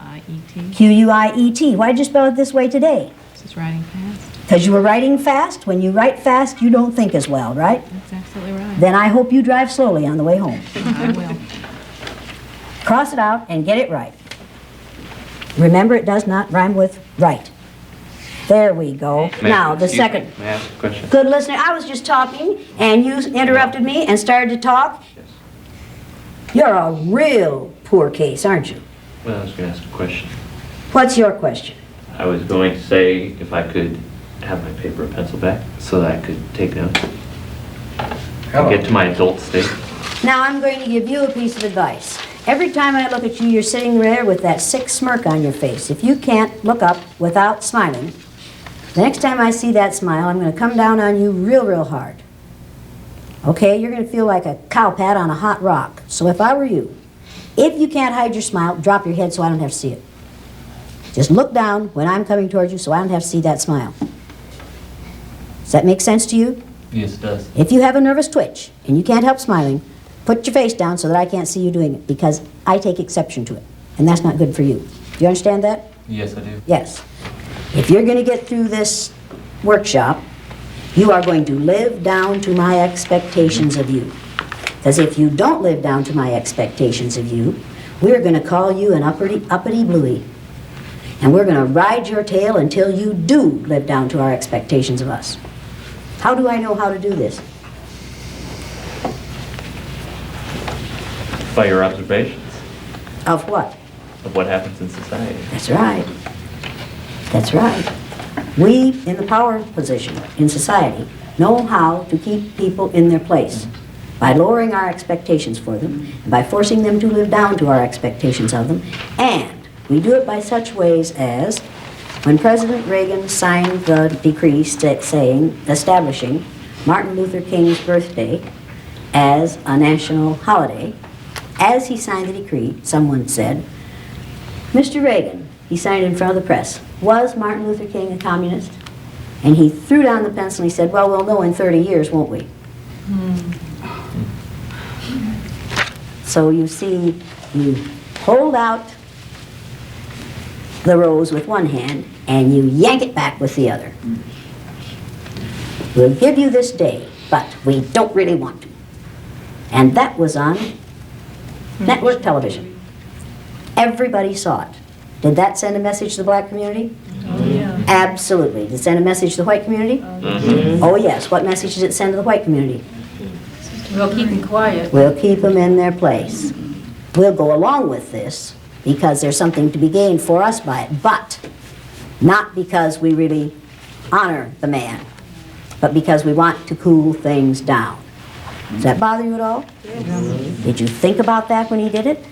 S9: Q-U-I-E-T. Why did you spell it this way today?
S15: This is writing fast.
S9: Because you were writing fast. When you write fast, you don't think as well, right?
S15: That's absolutely right.
S9: Then I hope you drive slowly on the way home.
S15: I will.
S9: Cross it out and get it right. Remember, it does not rhyme with right. There we go. Now, the second.
S14: May I ask a question?
S9: Good listener. I was just talking, and you interrupted me and started to talk.
S14: Yes.
S9: You're a real poor case, aren't you?
S14: Well, I was gonna ask a question.
S9: What's your question?
S14: I was going to say if I could have my paper and pencil back so that I could take notes. And get to my adult state.
S9: Now, I'm going to give you a piece of advice. Every time I look at you, you're sitting there with that sick smirk on your face. If you can't look up without smiling, the next time I see that smile, I'm going to come down on you real, real hard. Okay? You're going to feel like a cow pat on a hot rock. So if I were you, if you can't hide your smile, drop your head so I don't have to see it. Just look down when I'm coming towards you so I don't have to see that smile. Does that make sense to you?
S14: Yes, it does.
S9: If you have a nervous twitch and you can't help smiling, put your face down so that I can't see you doing it, because I take exception to it, and that's not good for you. Do you understand that?
S14: Yes, I do.
S9: Yes. If you're going to get through this workshop, you are going to live down to my expectations of you. Because if you don't live down to my expectations of you, we're going to call you an uppity bluey. And we're going to ride your tail until you do live down to our expectations of us. How do I know how to do this?
S14: By your observations
S9: Of what?
S14: of what happens in society.
S9: That's right. That's right. We, in the power position in society, know how to keep people in their place by lowering our expectations for them, and by forcing them to live down to our expectations of them, and we do it by such ways as when President Reagan signed the decree establishing Martin Luther King's birthday as a national holiday. As he signed the decree, someone said, Mr. Reagan, he signed in front of the press, was Martin Luther King a communist? And he threw down the pencil and he said, well, we'll know in 30 years, won't we? So you see, you hold out the rose with one hand and you yank it back with the other. We'll give you this day, but we don't really want to. And that was on network television. Everybody saw it. Did that send a message to the black community?
S15: Oh, yeah.
S9: Absolutely. Did it send a message to the white community? Oh yes. What message did it send to the white community?
S15: We'll keep them quiet.
S9: We'll keep them in their place. We'll go along with this because there's something to be gained for us by it, but not because we really honor the man, but because we want to cool things down. Does that bother you at all? Yes. Did you think about that when he did it?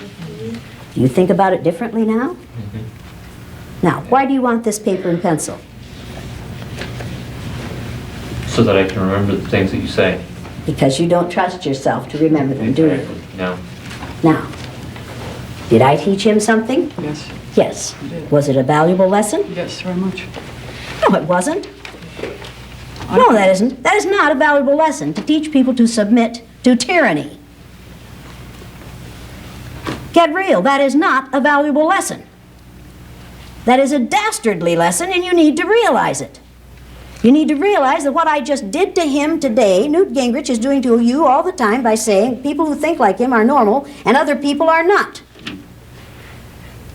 S9: Do you think about it differently now? Now, why do you want this paper and pencil?
S14: So that I can remember the things that you say.
S9: Because you don't trust yourself to remember them, do you?
S14: No.
S9: Now, did I teach him something?
S10: Yes.
S9: Yes. Was it a valuable lesson?
S10: Yes, very much.
S9: No, it wasn't. No, that isn't. That is not a valuable lesson, to teach people to submit to tyranny. Get real. That is not a valuable lesson. That is a dastardly lesson, and you need to realize it. You need to realize that what I just did to him today, Newt Gingrich is doing to you all the time by saying people who think like him are normal and other people are not.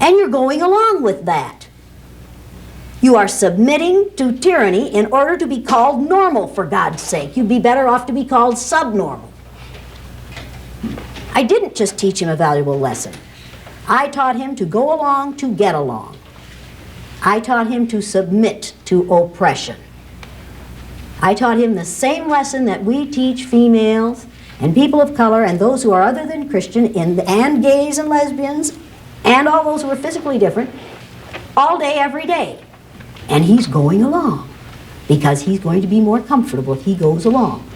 S9: And you're going along with that. You are submitting to tyranny in order to be called normal, for God's sake. You'd be better off to be called subnormal. I didn't just teach him a valuable lesson. I taught him to go along to get along. I taught him to submit to oppression. I taught him the same lesson that we teach females and people of color and those who are other than Christian, and gays and lesbians, and all those who are physically different, all day, every day. And he's going along because he's going to be more comfortable if he goes along.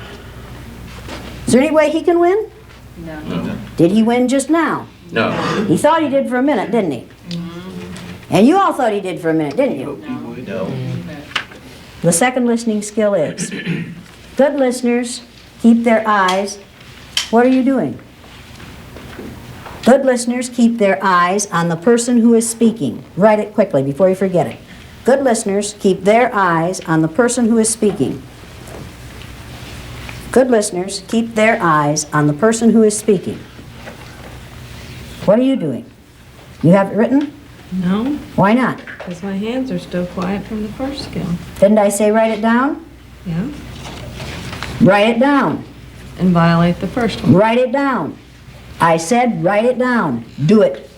S9: Is there any way he can win?
S15: No.
S9: Did he win just now?
S14: No.
S9: He thought he did for a minute, didn't he? And you all thought he did for a minute, didn't you?
S12: No.
S9: The second listening skill is, good listeners keep their eyes, what are you doing? Good listeners keep their eyes on the person who is speaking. Write it quickly before you forget it. Good listeners keep their eyes on the person who is speaking. Good listeners keep their eyes on the person who is speaking. What are you doing? You have it written?
S15: No,
S9: Why not?
S15: because my hands are still quiet from the first skill.
S9: Didn't I say write it down?
S15: Yeah.
S9: Write it down.
S15: And violate the first one.
S9: Write it down. I said write it down. Do it.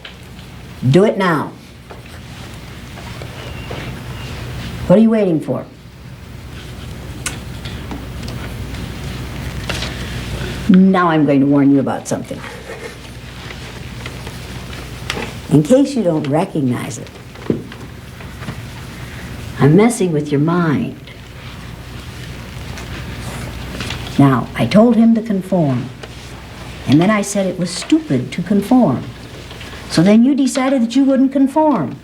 S9: Do it now. What are you waiting for? Now I'm going to warn you about something. In case you don't recognize it, I'm messing with your mind. Now, I told him to conform, and then I said it was stupid to conform. So then you decided that you wouldn't conform.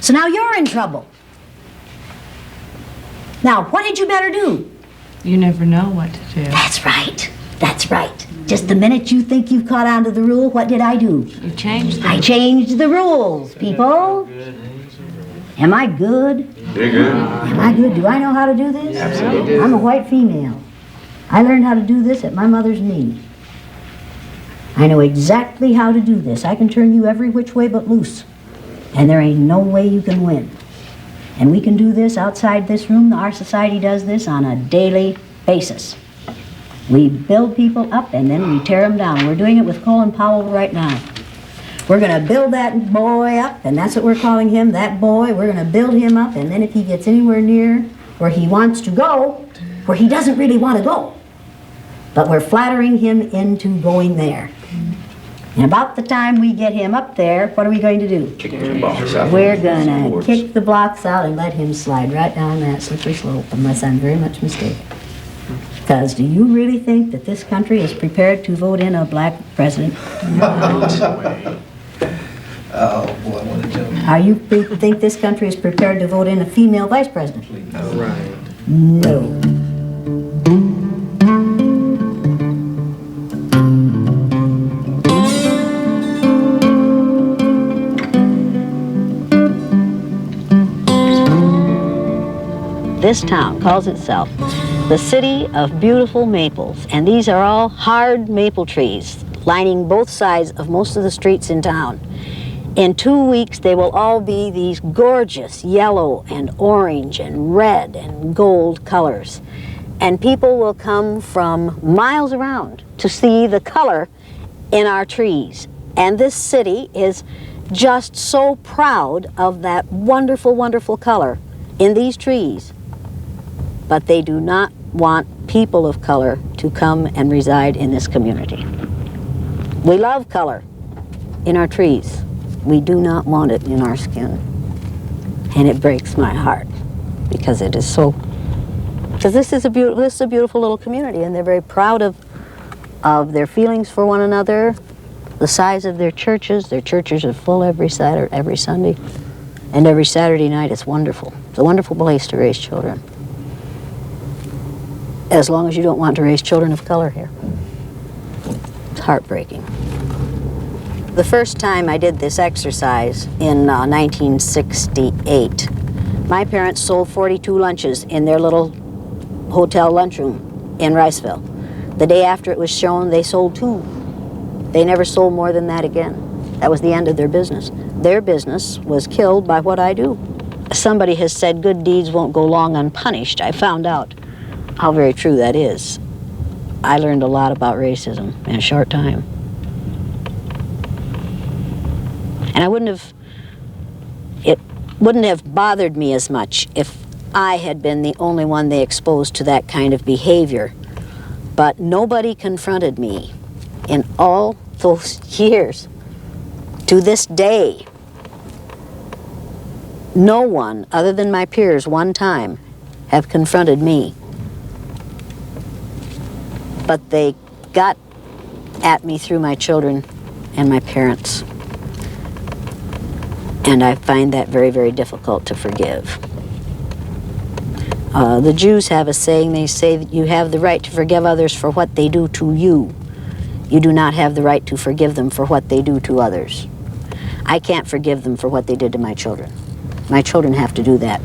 S9: So now you're in trouble. Now, what had you better do?
S15: You never know what to do.
S9: That's right. That's right. Just the minute you think you've caught on to the rule, what did I do?
S15: You changed them.
S9: I changed the rules, people. Am I good?
S7: You're good.
S9: Am I good? Do I know how to do this?
S7: Absolutely.
S9: I'm a white female. I learned how to do this at my mother's knee. I know exactly how to do this. I can turn you every which way but loose. And there ain't no way you can win. And we can do this outside this room. Our society does this on a daily basis. We build people up and then we tear them down. We're doing it with Colin Powell right now. We're going to build that boy up, and that's what we're calling him, that boy. We're going to build him up, and then if he gets anywhere near where he wants to go, where he doesn't really want to go, but we're flattering him into going there. And about the time we get him up there, what are we going to do?
S7: Kick the blocks out.
S9: We're going to kick the blocks out and let him slide right down that slippery slope, unless I'm very much mistaken. Because do you really think that this country is prepared to vote in a black president?
S10: Oh, boy, what a joke.
S9: Are you think this country is prepared to vote in a female vice president?
S6: Right.
S9: No. This town calls itself the City of Beautiful Maples, and these are all hard maple trees lining both sides of most of the streets in town. In 2 weeks, they will all be these gorgeous yellow and orange and red and gold colors. And people will come from miles around to see the color in our trees. And this city is just so proud of that wonderful, wonderful color in these trees. But they do not want people of color to come and reside in this community. We love color in our trees. We do not want it in our skin. And it breaks my heart because it is so, because this is a beautiful little community, and they're very proud of their feelings for one another, the size of their churches. Their churches are full every Saturday, every Sunday, and every Saturday night. It's wonderful. It's a wonderful place to raise children. As long as you don't want to raise children of color here. It's heartbreaking. The first time I did this exercise in 1968, my parents sold 42 lunches in their little hotel lunchroom in Riceville. The day after it was shown, they sold 2. They never sold more than that again. That was the end of their business. Their business was killed by what I do. somebody has said good deeds won't go long unpunished. I found out how very true that is. I learned a lot about racism in a short time. And it wouldn't have bothered me as much if I had been the only one they exposed to that kind of behavior. But nobody confronted me in all those years. To this day, no one other than my peers one time have confronted me. But they got at me through my children and my parents. And I find that very, very difficult to forgive. The Jews have a saying. They say that you have the right to forgive others for what they do to you. You do not have the right to forgive them for what they do to others. I can't forgive them for what they did to my children. My children have to do that.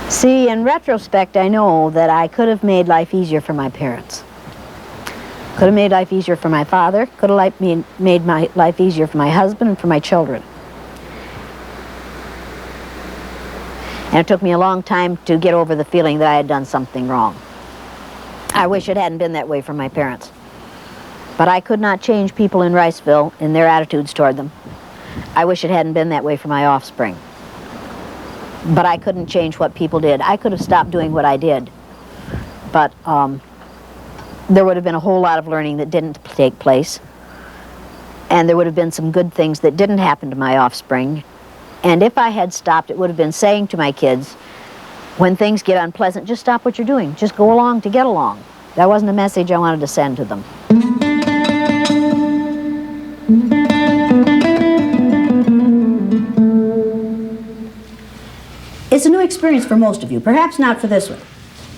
S9: See, in retrospect, I know that I could have made life easier for my parents. Could have made life easier for my father, could have made my life easier for my husband and for my children. And it took me a long time to get over the feeling that I had done something wrong. I wish it hadn't been that way for my parents. But I could not change people in Riceville in their attitudes toward them. I wish it hadn't been that way for my offspring. But I couldn't change what people did. I could have stopped doing what I did. But there would have been a whole lot of learning that didn't take place. And there would have been some good things that didn't happen to my offspring. And if I had stopped, it would have been saying to my kids, when things get unpleasant, just stop what you're doing. Just go along to get along. That wasn't a message I wanted to send to them. It's a new experience for most of you. Perhaps not for this one.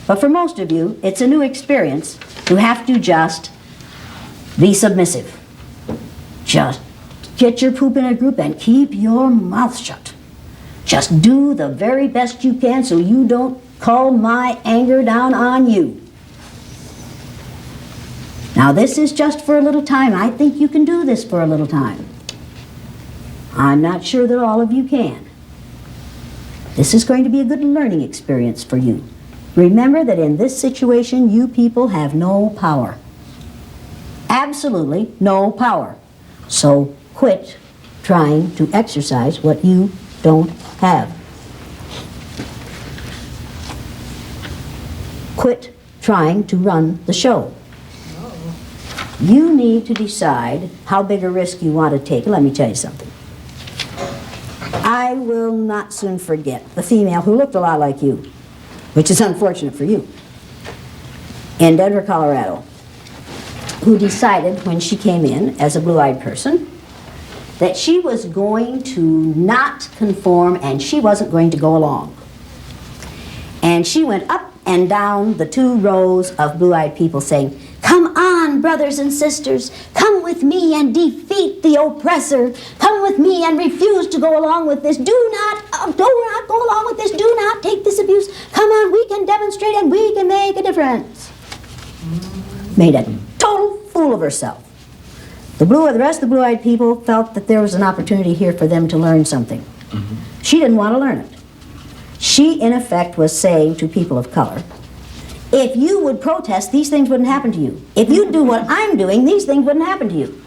S9: But for most of you, it's a new experience to have to just be submissive. Just get your poop in a group and keep your mouth shut. Just do the very best you can so you don't call my anger down on you. Now this is just for a little time. I think you can do this for a little time. I'm not sure that all of you can. This is going to be a good learning experience for you. Remember that in this situation, you people have no power. Absolutely no power. So quit trying to exercise what you don't have. Quit trying to run the show. You need to decide how big a risk you want to take. Let me tell you something. I will not soon forget the female who looked a lot like you, which is unfortunate for you, in Denver, Colorado, who decided when she came in as a blue-eyed person that she was going to not conform and she wasn't going to go along. And she went up and down the 2 rows of blue-eyed people saying, "Come on, brothers and sisters, come with me and defeat the oppressor. Come with me and refuse to go along with this. Do not go along with this. Do not take this abuse. Come on, we can demonstrate and we can make a difference." Made a total fool of herself. The rest of the blue-eyed people felt that there was an opportunity here for them to learn something. She didn't want to learn it. She, in effect, was saying to people of color, if you would protest, these things wouldn't happen to you. If you'd do what I'm doing, these things wouldn't happen to you.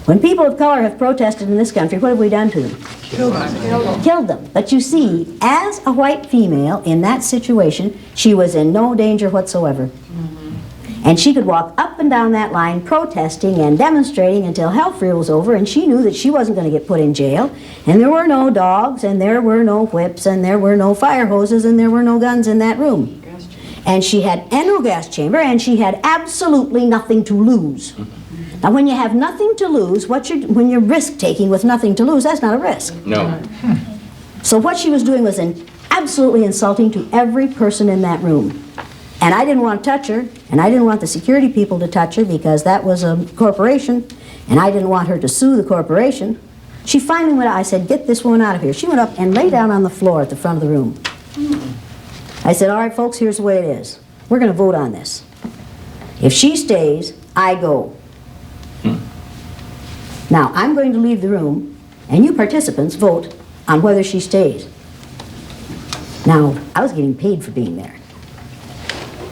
S9: When people of color have protested in this country, what have we done to them?
S10: Killed them.
S9: Killed them. But you see, as a white female in that situation, she was in no danger whatsoever. And she could walk up and down that line protesting and demonstrating until hell was over, and she knew that she wasn't going to get put in jail, and there were no dogs, and there were no whips, and there were no fire hoses, and there were no guns in that room. And she had no gas chamber, and she had absolutely nothing to lose. Now when you have nothing to lose, when you're risk-taking with nothing to lose, that's not a risk.
S14: No.
S9: So what she was doing was absolutely insulting to every person in that room. And I didn't want to touch her, and I didn't want the security people to touch her because that was a corporation, and I didn't want her to sue the corporation. She finally went out. I said, "Get this woman out of here." She went up and lay down on the floor at the front of the room. I said, "All right, folks, here's the way it is. We're going to vote on this. If she stays, I go. Now, I'm going to leave the room, and you participants vote on whether she stays. Now, I was getting paid for being there.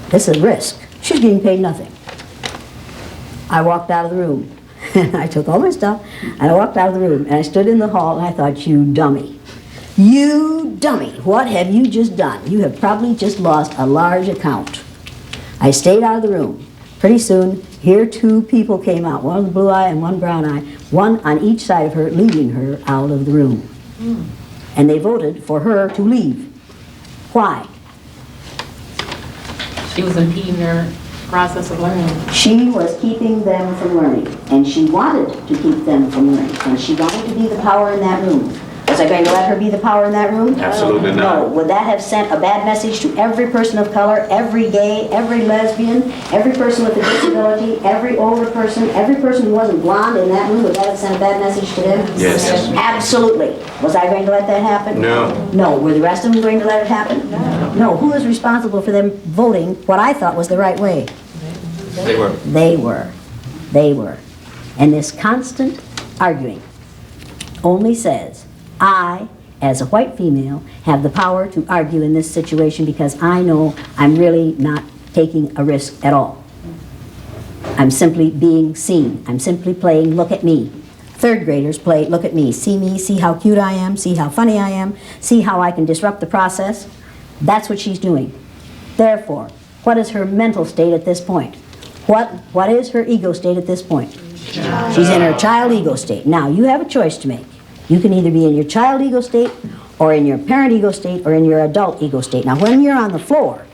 S9: This is a risk. She's getting paid nothing. I walked out of the room. I took all my stuff, and I walked out of the room, and I stood in the hall, and I thought, you dummy. You dummy, what have you just done? You have probably just lost a large account. I stayed out of the room. Pretty soon, here 2 people came out, one with a blue eye and one brown eye, one on each side of her, leading her out of the room. And they voted for her to leave. Why?
S15: She was impeding their process of learning.
S9: She was keeping them from learning, and she wanted to keep them from learning, and she wanted to be the power in that room. Was I going to let her be the power in that room?
S7: Absolutely not.
S9: No. Would that have sent a bad message to every person of color, every gay, every lesbian, every person with a disability, every older person, every person who wasn't blonde in that room? Would that have sent a bad message to them?
S7: Yes.
S9: Absolutely. Was I going to let that happen?
S7: No.
S9: No. Were the rest of them going to let it happen? No. No. Who was responsible for them voting what I thought was the right way?
S7: They were.
S9: They were. They were. And this constant arguing only says, I, as a white female, have the power to argue in this situation because I know I'm really not taking a risk at all. I'm simply being seen. I'm simply playing look at me. 3rd graders play look at me, see how cute I am, see how funny I am, see how I can disrupt the process. That's what she's doing. Therefore, what is her mental state at this point? What is her ego state at this point? She's in her child ego state. Now, you have a choice to make. You can either be in your child ego state, or in your parent ego state, or in your adult ego state. Now, when you're on the floor,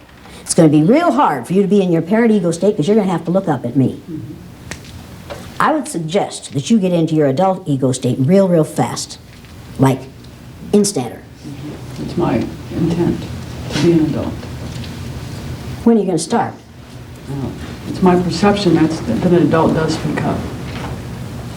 S9: it's going to be real hard for you to be in your parent ego state because you're going to have to look up at me. I would suggest that you get into your adult ego state real fast, like instanter.
S16: It's my intent to be an adult.
S9: When are you going to start?
S16: It's my perception that an adult does speak up.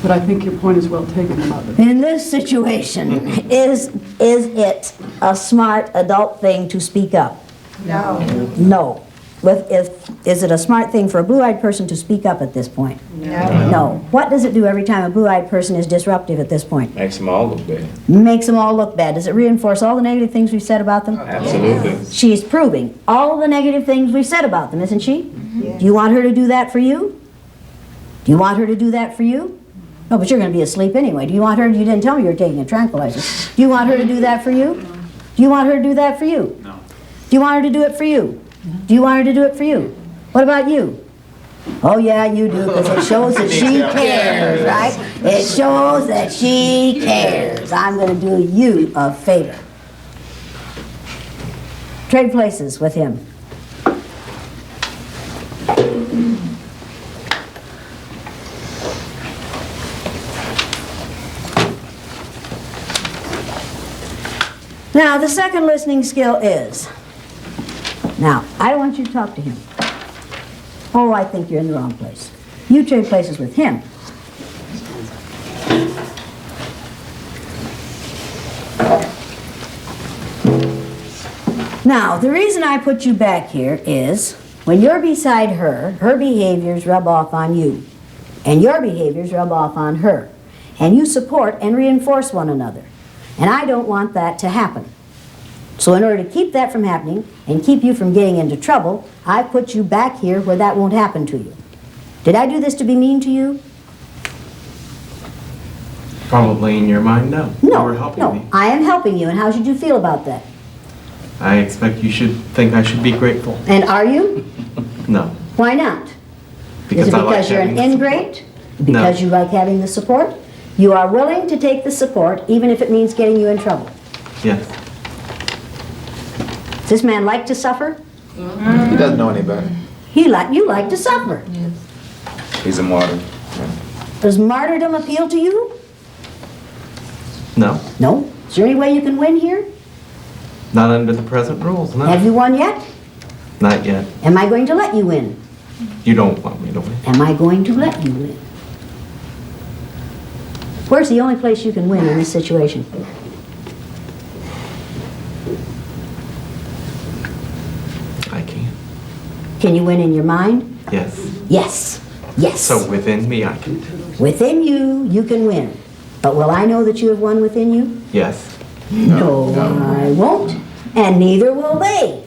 S16: But I think your point is well taken about it.
S9: In this situation, is it a smart adult thing to speak up?
S4: No.
S9: No. Is it a smart thing for a blue-eyed person to speak up at this point?
S4: No.
S9: No. What does it do every time a blue-eyed person is disruptive at this point?
S7: Makes them all look bad.
S9: Makes them all look bad. Does it reinforce all the negative things we've said about them?
S7: Absolutely.
S9: She's proving all the negative things we've said about them, isn't she?
S4: Yes.
S9: Do you want her to do that for you? Do you want her to do that for you? No, but you're going to be asleep anyway. Do you want her? You didn't tell me you were taking a tranquilizer. Do you want her to do that for you? Do you want her to do that for you?
S7: No.
S9: Do you want her to do it for you? Do you want her to do it for you? What about you? Oh yeah, you do, because it shows that she cares, right? It shows that she cares. I'm going to do you a favor. Trade places with him. Now, the second listening skill is, now, I don't want you to talk to him. Oh, I think you're in the wrong place. You trade places with him. Now, the reason I put you back here is, when you're beside her, her behaviors rub off on you, and your behaviors rub off on her, and you support and reinforce one another. And I don't want that to happen. So in order to keep that from happening and keep you from getting into trouble, I put you back here where that won't happen to you. Did I do this to be mean to you?
S17: Probably in your mind, no. You were helping me.
S9: I am helping you, and how should you feel about that?
S17: I expect you should think I should be grateful.
S9: And are you?
S17: No.
S9: Why not?
S17: Because
S9: Is it
S17: I like
S9: because you're an
S17: having the
S9: ingrate? Because you like having the support? You are willing to take the support even if it means getting you in trouble.
S17: Yes.
S9: Does this man like to suffer?
S7: He doesn't know any better.
S9: You like to suffer.
S7: He's a martyr.
S9: Does martyrdom appeal to you?
S17: No.
S9: No? Is there any way you can win here?
S17: Not under the present rules, no.
S9: Have you won yet?
S17: Not yet.
S9: Am I going to let you win?
S17: You don't want me to win.
S9: Am I going to let you win? Where's the only place you can win in this situation?
S17: I can't.
S9: Can you win in your mind?
S17: Yes.
S9: Yes, yes.
S17: So within me, I can.
S9: Within you, you can win. But will I know that you have won within you?
S17: Yes.
S9: No, I won't, and neither will they,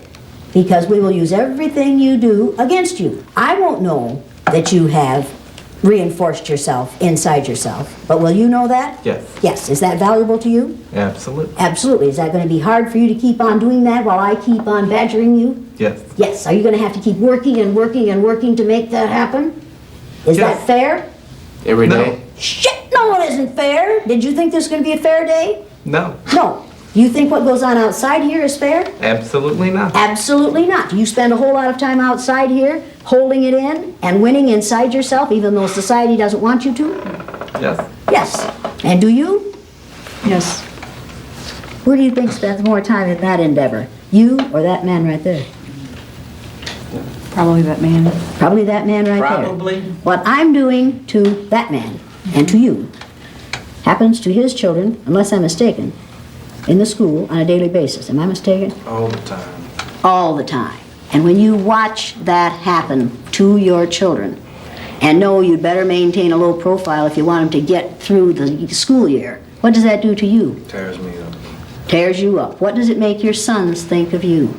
S9: because we will use everything you do against you. I won't know that you have reinforced yourself inside yourself, but will you know that?
S17: Yes.
S9: Yes. Is that valuable to you?
S17: Absolutely.
S9: Absolutely. Is that going to be hard for you to keep on doing that while I keep on badgering you?
S17: Yes.
S9: Yes. Are you going to have to keep working and working and working to make that happen? Is that fair?
S3: Every day?
S9: Shit, no, it isn't fair. Did you think this was going to be a fair day?
S17: No.
S9: No. You think what goes on outside here is fair?
S17: Absolutely not.
S9: Absolutely not. You spend a whole lot of time outside here, holding it in and winning inside yourself, even though society doesn't want you to?
S17: Yes.
S9: Yes. And do you?
S16: Yes.
S9: Who do you think spends more time in that endeavor? You or that man right there?
S16: Probably that man.
S9: Probably that man right there.
S17: Probably.
S9: What I'm doing to that man and to you happens to his children, unless I'm mistaken, in the school on a daily basis. Am I mistaken?
S17: All the time.
S9: All the time. And when you watch that happen to your children, and know you'd better maintain a low profile if you want them to get through the school year, what does that do to you?
S17: Tears me up.
S9: Tears you up. What does it make your sons think of you?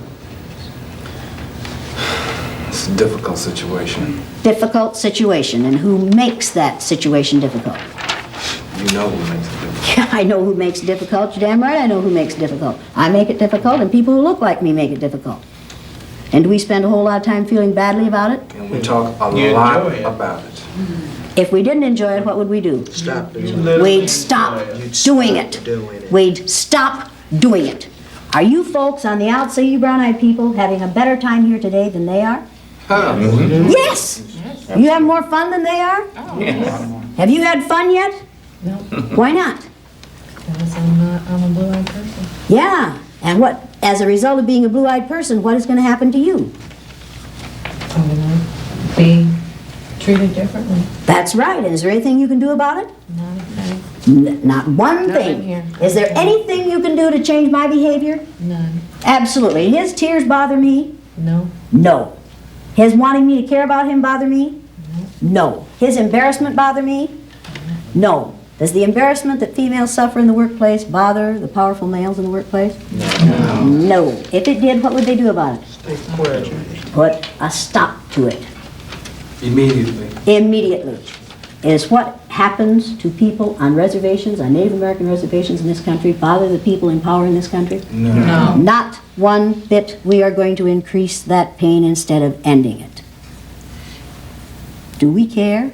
S17: It's a difficult situation.
S9: Difficult situation. And who makes that situation difficult?
S17: You know who makes it difficult.
S9: Yeah, I know who makes it difficult. You're damn right I know who makes it difficult. I make it difficult, and people who look like me make it difficult. And do we spend a whole lot of time feeling badly about it?
S17: And we talk a lot about it.
S9: If we didn't enjoy it, what would we do?
S10: Stop doing it.
S9: We'd stop doing it. We'd stop doing it. Are you folks on the outside, you brown-eyed people, having a better time here today than they are? Yes! You have more fun than they are? Have you had fun yet?
S15: No.
S9: Why not?
S15: Because I'm a blue-eyed person.
S9: Yeah, and what, as a result of being a blue-eyed person, what is going to happen to you?
S15: I'm gonna be treated differently.
S9: That's right, and is there anything you can do about it?
S15: Not a thing.
S9: Not one
S15: Nothing
S9: thing.
S15: here.
S9: Is there anything you can do to change my behavior?
S15: None.
S9: Absolutely. His tears bother me?
S15: No.
S9: No. His wanting me to care about him bother me? No. His embarrassment bother me? No. Does the embarrassment that females suffer in the workplace bother the powerful males in the workplace? No. No. If it did, what would they do about it? Put a stop to it.
S17: Immediately.
S9: Immediately. Is what happens to people on reservations, on Native American reservations in this country, bother the people in power in this country?
S15: No.
S9: Not one bit. We are going to increase that pain instead of ending it. Do we care?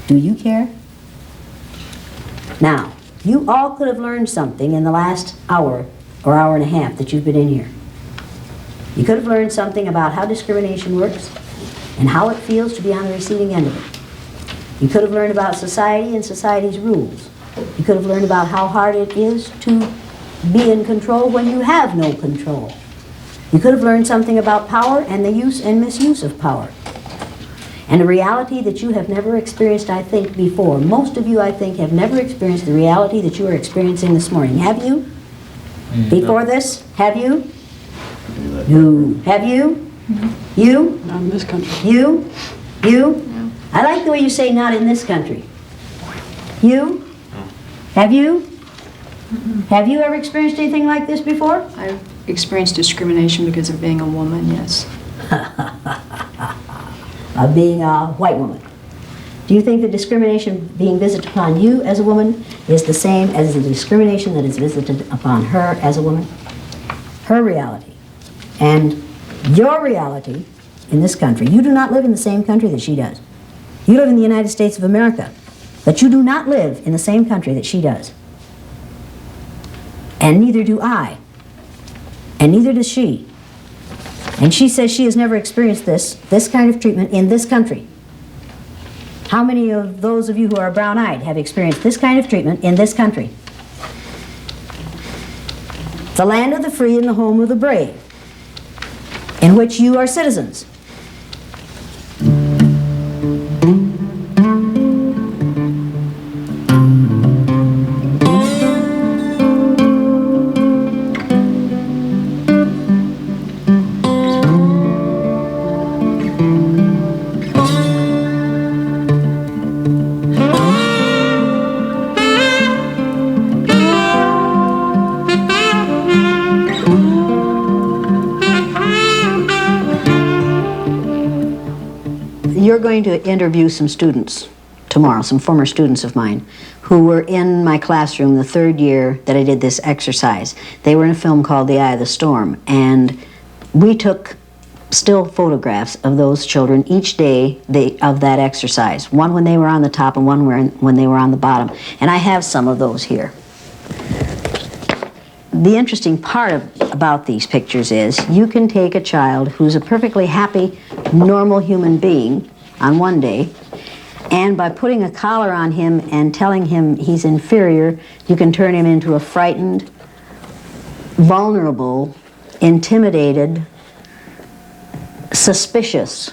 S9: Do you care? Now, you all could have learned something in the last hour or hour and a half that you've been in here. You could have learned something about how discrimination works and how it feels to be on the receiving end of it. You could have learned about society and society's rules. You could have learned about how hard it is to be in control when you have no control. You could have learned something about power and the use and misuse of power. And a reality that you have never experienced, I think, before. Most of you, I think, have never experienced the reality that you are experiencing this morning. Have you? Before this? Have you? No. Have you? You?
S16: Not in this country.
S9: You? You? I like the way you say not in this country. You? Have you? Have you ever experienced anything like this before?
S18: I've experienced discrimination because of being a woman, yes.
S9: Of being a white woman. Do you think the discrimination being visited upon you as a woman is the same as the discrimination that is visited upon her as a woman? Her reality and your reality in this country. You do not live in the same country that she does. You live in the United States of America, but you do not live in the same country that she does. And neither do I. And neither does she. And she says she has never experienced this kind of treatment in this country. How many of those of you who are brown-eyed have experienced this kind of treatment in this country? The land of the free and the home of the brave, in which you are citizens.
S2: You're going to interview some students tomorrow, some former students of mine, who were in my classroom the 3rd year that I did this exercise. They were in a film called The Eye of the Storm, and we took still photographs of those children each day of that exercise. One when they were on the top and one when they were on the bottom. And I have some of those here. The interesting part about these pictures is you can take a child who's a perfectly happy, normal human being on one day, and by putting a collar on him and telling him he's inferior, you can turn him into a frightened, vulnerable, intimidated, suspicious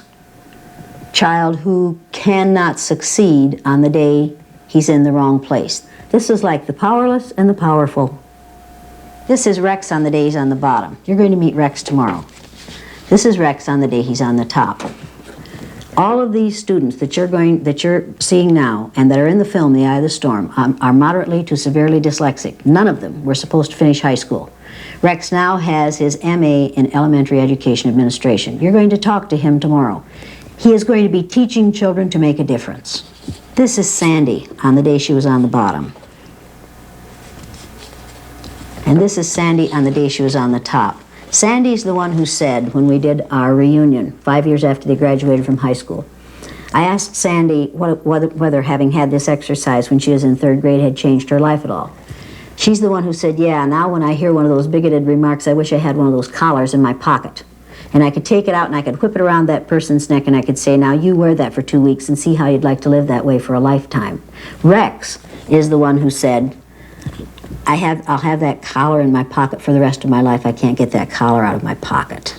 S2: child who cannot succeed on the day he's in the wrong place. This is like the powerless and the powerful. This is Rex on the day he's on the bottom. You're going to meet Rex tomorrow. This is Rex on the day he's on the top. All of these students that you're seeing now and that are in the film The Eye of the Storm are moderately to severely dyslexic. None of them were supposed to finish high school. Rex now has his MA in Elementary Education Administration. You're going to talk to him tomorrow. He is going to be teaching children to make a difference. This is Sandy on the day she was on the bottom. And this is Sandy on the day she was on the top. Sandy's the one who said, when we did our reunion 5 years after they graduated from high school, I asked Sandy whether having had this exercise when she was in 3rd grade had changed her life at all. She's the one who said, yeah, now when I hear one of those bigoted remarks, I wish I had one of those collars in my pocket. And I could take it out and I could whip it around that person's neck and I could say, now you wear that for 2 weeks and see how you'd like to live that way for a lifetime. Rex is the one who said, I'll have that collar in my pocket for the rest of my life. I can't get that collar out of my pocket.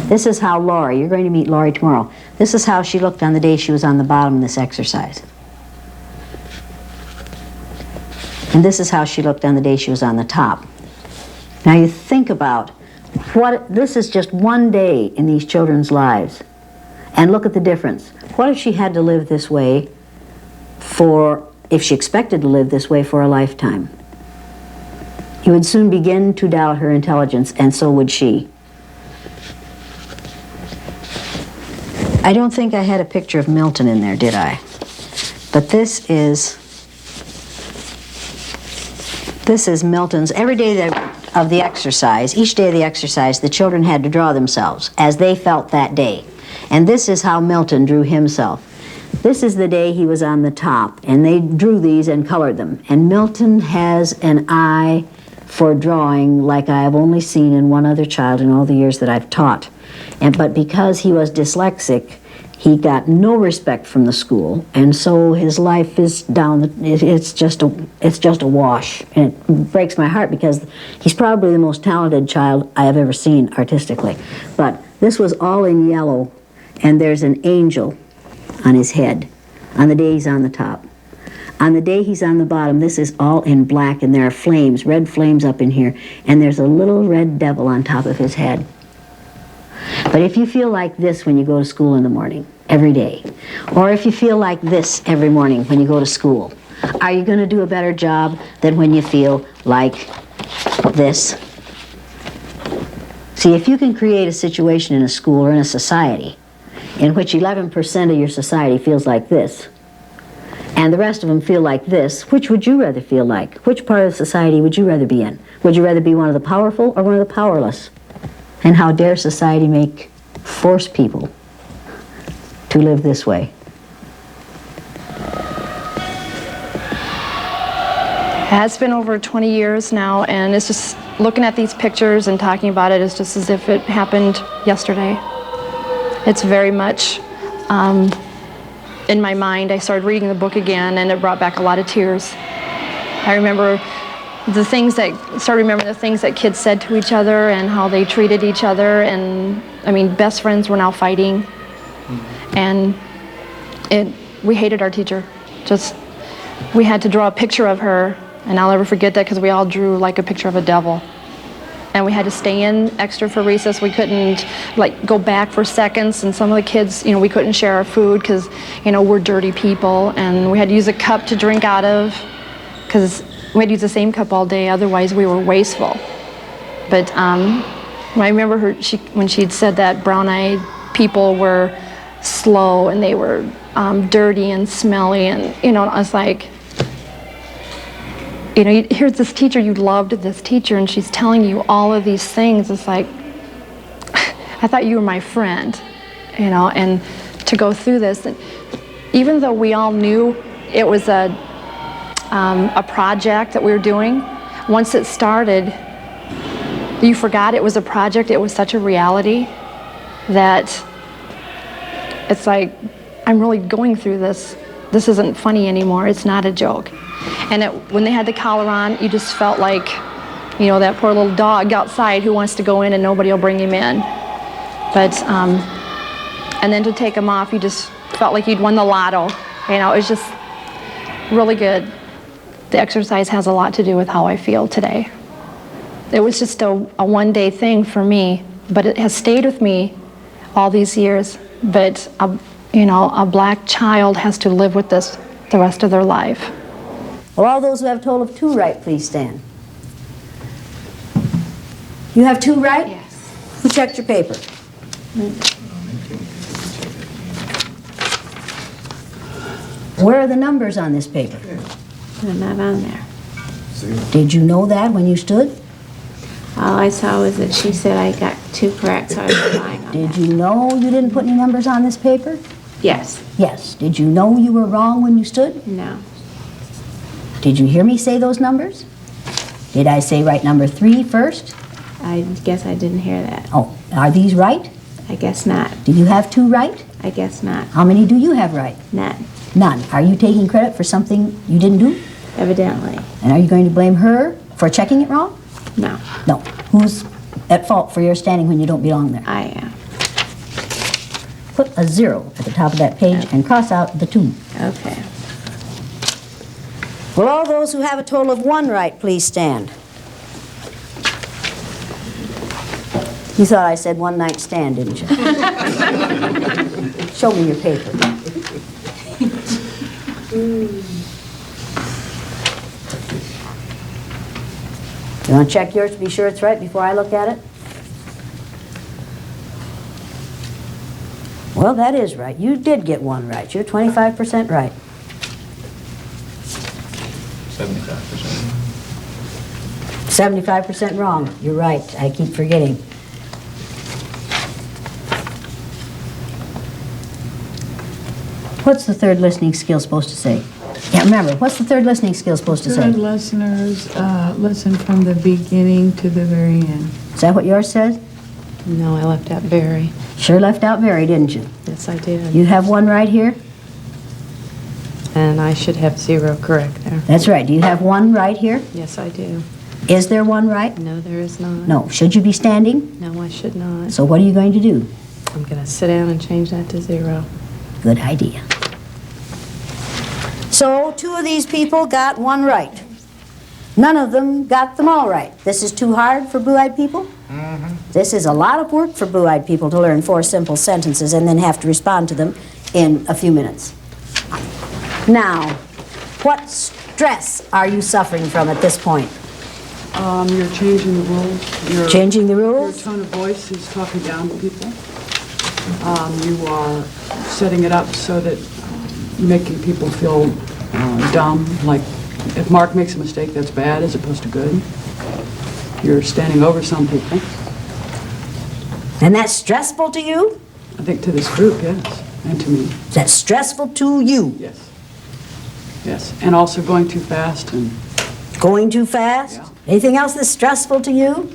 S2: This is how Laurie, you're going to meet Laurie tomorrow. This is how she looked on the day she was on the bottom in this exercise. And this is how she looked on the day she was on the top. Now you think about this is just one day in these children's lives. And look at the difference. What if she had to live this way if she expected to live this way for a lifetime? You would soon begin to doubt her intelligence, and so would she. I don't think I had a picture of Milton in there, did I? But this is Milton's. Every day of the exercise, each day of the exercise, the children had to draw themselves as they felt that day. And this is how Milton drew himself. This is the day he was on the top, and they drew these and colored them. And Milton has an eye for drawing like I have only seen in one other child in all the years that I've taught. But because he was dyslexic, he got no respect from the school, and so his life is down. It's just a wash, and it breaks my heart because he's probably the most talented child I have ever seen artistically. But this was all in yellow, and there's an angel on his head on the day he's on the top. On the day he's on the bottom, this is all in black, and there are flames, red flames up in here, and there's a little red devil on top of his head. But if you feel like this when you go to school in the morning, every day, or if you feel like this every morning when you go to school, are you going to do a better job than when you feel like this? See, if you can create a situation in a school or in a society in which 11% of your society feels like this, and the rest of them feel like this, which would you rather feel like? Which part of society would you rather be in? Would you rather be one of the powerful or one of the powerless? And how dare society force people to live this way?
S13: It's been over 20 years now, and it's just looking at these pictures and talking about it is just as if it happened yesterday. It's very much in my mind. I started reading the book again, and it brought back a lot of tears. I remember the things that kids said to each other and how they treated each other, and I mean, best friends were now fighting, and we hated our teacher. We had to draw a picture of her, and I'll never forget that because we all drew like a picture of a devil. And we had to stay in extra for recess. We couldn't go back for seconds, and some of the kids, we couldn't share our food because, we're dirty people, and we had to use a cup to drink out of because we had to use the same cup all day, otherwise we were wasteful. But I remember when she'd said that brown-eyed people were slow and they were dirty and smelly, and I was like, here's this teacher, you loved this teacher, and she's telling you all of these things. It's like, I thought you were my friend, and to go through this, and even though we all knew it was a project that we were doing, once it started, you forgot it was a project. It was such a reality that it's like, I'm really going through this. This isn't funny anymore. It's not a joke. And when they had the collar on, you just felt like, that poor little dog outside who wants to go in and nobody will bring him in. But, and then to take them off, you just felt like you'd won the lotto. It was just really good. The exercise has a lot to do with how I feel today. It was just a one-day thing for me, but it has stayed with me all these years. But, a black child has to live with this the rest of their life.
S9: Will all those who have a total of 2 right please stand? You have 2 right?
S4: Yes.
S9: Who checked your paper? Where are the numbers on this paper?
S19: They're not on there.
S9: Did you know that when you stood?
S19: All I saw was that she said I got 2 correct, so I was relying on
S9: Did you know you didn't put any numbers on this paper?
S19: Yes.
S9: Yes. Did you know you were wrong when you stood?
S19: No.
S9: Did you hear me say those numbers? Did I say right number 3 first?
S19: I guess I didn't hear that.
S9: Oh, are these right?
S19: I guess not.
S9: Do you have 2 right?
S19: I guess not.
S9: How many do you have right?
S19: None.
S9: None. Are you taking credit for something you didn't do?
S19: Evidently.
S9: And are you going to blame her for checking it wrong?
S19: No.
S9: No. Who's at fault for your standing when you don't belong there?
S19: I am.
S9: Put a 0 at the top of that page and cross out the 2.
S19: Okay.
S9: Will all those who have a total of 1 right please stand? You thought I said one night stand, didn't you? Show me your paper. You want to check yours to be sure it's right before I look at it? Well, that is right. You did get 1 right. You're 25% right.
S3: 75%.
S9: 75% wrong. You're right. I keep forgetting. What's the third listening skill supposed to say? Yeah, remember, what's the third listening skill supposed to say?
S15: Good listeners listen from the beginning to the very end.
S9: Is that what yours says?
S15: No, I left out very.
S9: Sure left out very, didn't you?
S15: Yes, I did.
S9: You have 1 right here?
S15: And I should have 0 correct there.
S9: That's right. Do you have 1 right here?
S15: Yes, I do.
S9: Is there 1 right?
S15: No, there is not.
S9: No. Should you be standing?
S15: No, I should not.
S9: So what are you going to do?
S15: I'm going to sit down and change that to 0.
S9: Good idea. So 2 of these people got 1 right. None of them got them all right. This is too hard for blue-eyed people? Mm-hmm. This is a lot of work for blue-eyed people to learn 4 simple sentences and then have to respond to them in a few minutes. Now, what stress are you suffering from at this point?
S16: You're changing the rules.
S9: Changing the rules?
S16: Your tone of voice is talking down to people. You are setting it up so that you're making people feel dumb, like if Mark makes a mistake, that's bad as opposed to good. You're standing over some people.
S9: And that's stressful to you?
S16: I think to this group, yes, and to me.
S9: Is that stressful to you?
S16: Yes. Yes, and also going too fast and...
S9: Going too fast?
S16: Yeah.
S9: Anything else that's stressful to you?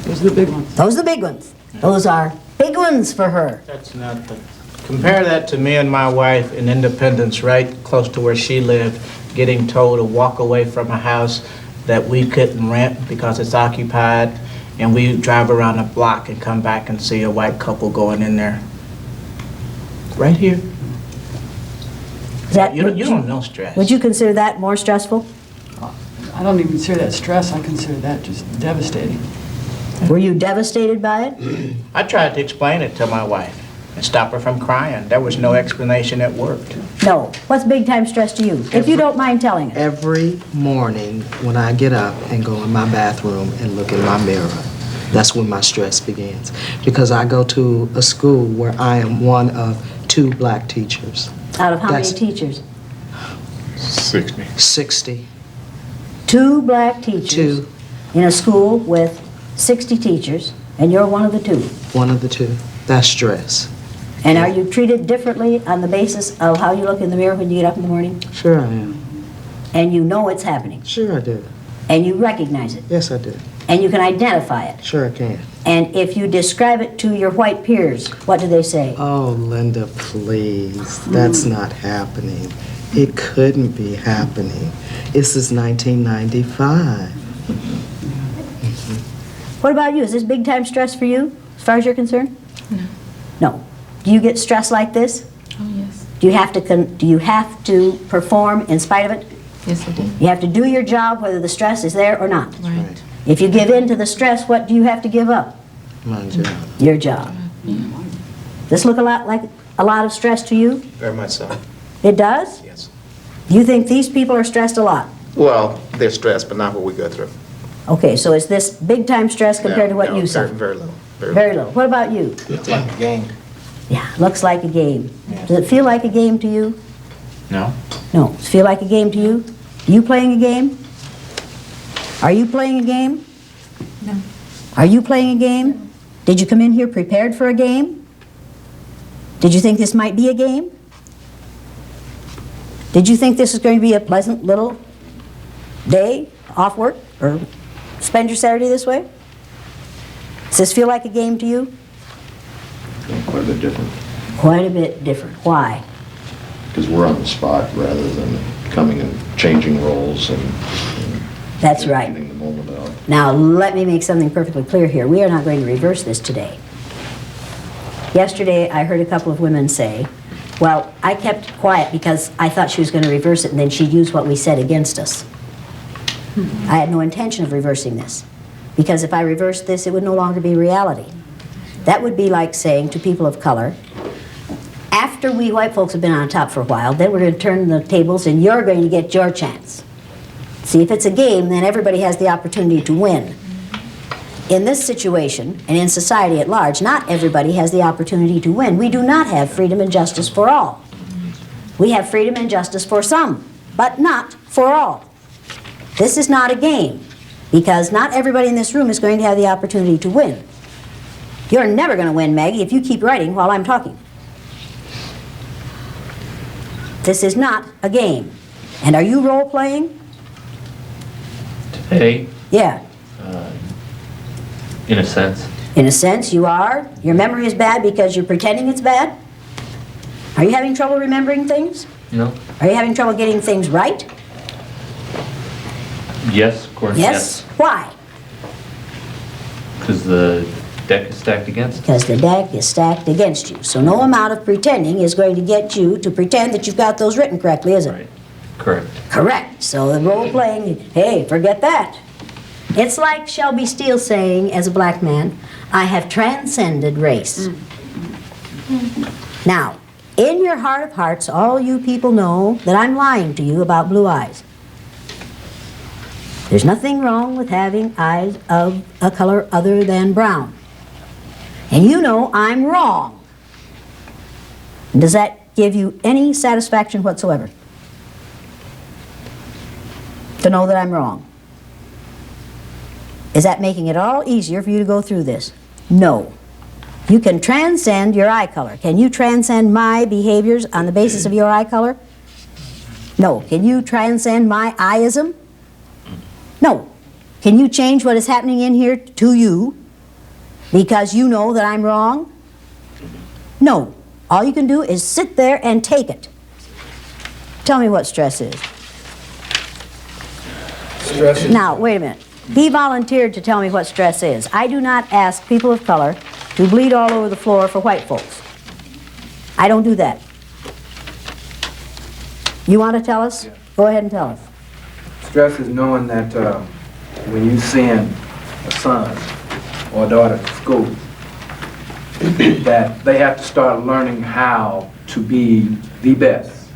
S16: Those are the big ones.
S9: Those are the big ones. Those are big ones for her.
S10: That's nothing. Compare that to me and my wife in Independence, right close to where she lived, getting told to walk away from a house that we couldn't rent because it's occupied, and we drive around the block and come back and see a white couple going in there. Right here. You don't know stress.
S9: Would you consider that more stressful?
S16: I don't even consider that stress. I consider that just devastating.
S9: Were you devastated by it?
S10: I tried to explain it to my wife and stop her from crying. There was no explanation that worked.
S9: No. What's big time stress to you? If you don't mind telling us.
S10: Every morning when I get up and go in my bathroom and look in my mirror,
S20: That's when my stress begins. Because I go to a school where I am one of 2 black teachers.
S9: Out of how many teachers?
S5: 60.
S20: 60.
S9: 2 black teachers.
S20: 2.
S9: In a school with 60 teachers, and you're one of the 2.
S20: One of the 2. That's stress.
S9: And are you treated differently on the basis of how you look in the mirror when you get up in the morning?
S20: Sure I am.
S9: And you know it's happening?
S20: Sure I do.
S9: And you recognize it?
S20: Yes, I do.
S9: And you can identify it?
S20: Sure I can.
S9: And if you describe it to your white peers, what do they say?
S20: Oh, Linda, please. That's not happening. It couldn't be happening. This is 1995.
S9: What about you? Is this big time stress for you, as far as you're concerned?
S4: No.
S9: No. Do you get stressed like this?
S4: Oh, yes.
S9: Do you have to perform in spite of it?
S4: Yes, I do.
S9: You have to do your job whether the stress is there or not.
S4: Right.
S9: If you give in to the stress, what do you have to give up?
S20: My job.
S9: Your job. This look a lot like a lot of stress to you?
S21: Very much so.
S9: It does?
S21: Yes.
S9: Do you think these people are stressed a lot?
S21: Well, they're stressed, but not what we go through.
S9: Okay, so is this big time stress compared to what
S21: No,
S9: you suffer?
S21: very little.
S9: Very little. What about you?
S21: It's like a game.
S9: Yeah, looks like a game. Does it feel like a game to you?
S21: No.
S9: No. Does it feel like a game to you? You playing a game? Are you playing a game?
S4: No.
S9: Are you playing a game? Did you come in here prepared for a game? Did you think this might be a game? Did you think this is going to be a pleasant little day off work or spend your Saturday this way? Does this feel like a game to you?
S5: Quite a bit different.
S9: Quite a bit different. Why?
S5: Because we're on the spot rather than coming and changing roles and
S9: That's right.
S5: getting the moment out.
S9: Now, let me make something perfectly clear here. We are not going to reverse this today. Yesterday, I heard a couple of women say, well, I kept quiet because I thought she was going to reverse it and then she'd use what we said against us. I had no intention of reversing this, because if I reversed this, it would no longer be reality. That would be like saying to people of color, after we white folks have been on top for a while, then we're going to turn the tables and you're going to get your chance. See, if it's a game, then everybody has the opportunity to win. In this situation, and in society at large, not everybody has the opportunity to win. We do not have freedom and justice for all. We have freedom and justice for some, but not for all. This is not a game, because not everybody in this room is going to have the opportunity to win. You're never going to win, Maggie, if you keep writing while I'm talking. This is not a game. And are you role-playing?
S14: Today,
S9: Yeah.
S14: in a sense,
S9: In a sense, you are. Your memory is bad because you're pretending it's bad? Are you having trouble remembering things?
S14: no?
S9: Are you having trouble getting things right?
S14: Yes, of course,
S9: Yes? Why?
S14: Because the deck is stacked against us.
S9: Because the deck is stacked against you. So no amount of pretending is going to get you to pretend that you've got those written correctly, is it?
S14: Right. Correct.
S9: Correct. So the role-playing, hey, forget that. It's like Shelby Steele saying, as a black man, I have transcended race. Now, in your heart of hearts, all you people know that I'm lying to you about blue eyes. There's nothing wrong with having eyes of a color other than brown. And you know I'm wrong. Does that give you any satisfaction whatsoever? To know that I'm wrong? Is that making it all easier for you to go through this? No. You can transcend your eye color. Can you transcend my behaviors on the basis of your eye color? No. Can you transcend my eyeism? No. Can you change what is happening in here to you because you know that I'm wrong? No. All you can do is sit there and take it. Tell me what stress is.
S21: Stress is...
S9: Now, wait a minute. He volunteered to tell me what stress is. I do not ask people of color to bleed all over the floor for white folks. I don't do that. You want to tell us? Yeah. Go ahead and tell us.
S17: Stress is knowing that when you send a son or a daughter to school, that they have to start learning how to be the best.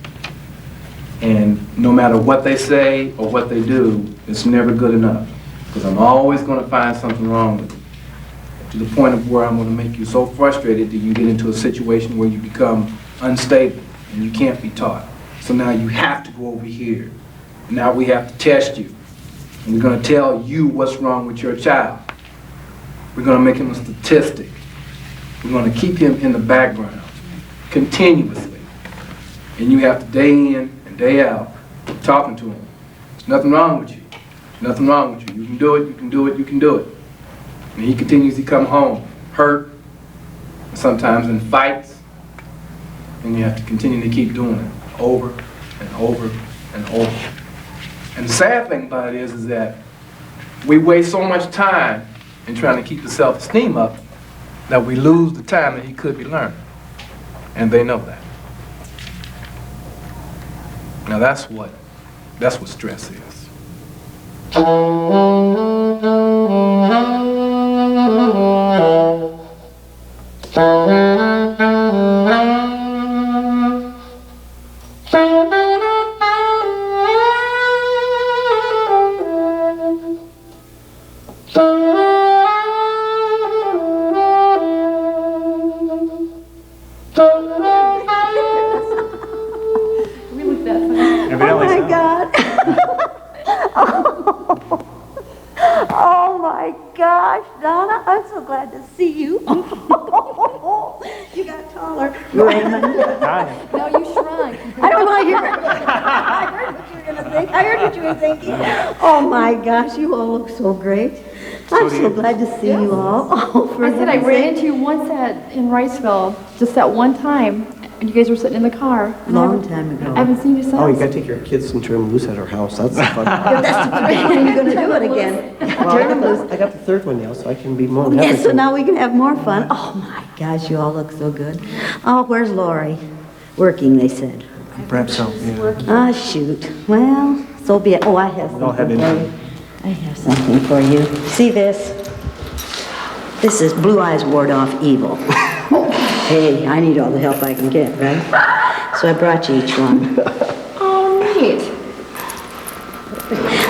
S17: And no matter what they say or what they do, it's never good enough. Because I'm always going to find something wrong with it. to the point of where I'm going to make you so frustrated that you get into a situation where you become unstable and you can't be taught. So now you have to go over here. Now we have to test you. And we're going to tell you what's wrong with your child. We're going to make him a statistic. We're going to keep him in the background continuously. And you have to day in and day out talking to him. There's nothing wrong with you. Nothing wrong with you. You can do it, you can do it, you can do it. And he continues to come home hurt, sometimes in fights, and you have to continue to keep doing it over and over and over. And the sad thing about it is that we waste so much time in trying to keep the self-esteem up that we lose the time that he could be learning. And they know that. Now that's what stress is.
S9: Oh my God. Oh my gosh, Donna, I'm so glad to see you. You got taller. Raymond.
S15: No, you shrunk.
S9: I don't want to hear it. I heard what you were going to think. I heard what you were thinking. Oh my gosh, you all look so great. I'm so glad to see you all. Oh, for
S13: I said I
S9: heaven's
S13: ran
S9: sake.
S13: into you once in Riceville, just that one time, and you guys were sitting in the car.
S9: Long time ago.
S13: I haven't seen you since.
S8: Oh, you gotta take your kids and turn them loose at her house. That's fun.
S9: That's the when you're going to do it again.
S8: Well, I got the third one now, so I can be more than
S9: Yes, so now we can have more fun. Oh my gosh, you all look so good. Oh, where's Lori? Working, they said.
S8: Perhaps so, yeah.
S9: Ah, shoot. Well, so be it. Oh, I have
S8: I'll have
S9: something
S8: it.
S9: for you. I have something for you. See this? This is Blue Eyes Ward Off Evil. Hey, I need all the help I can get, right? So I brought you each one.
S13: Oh, neat.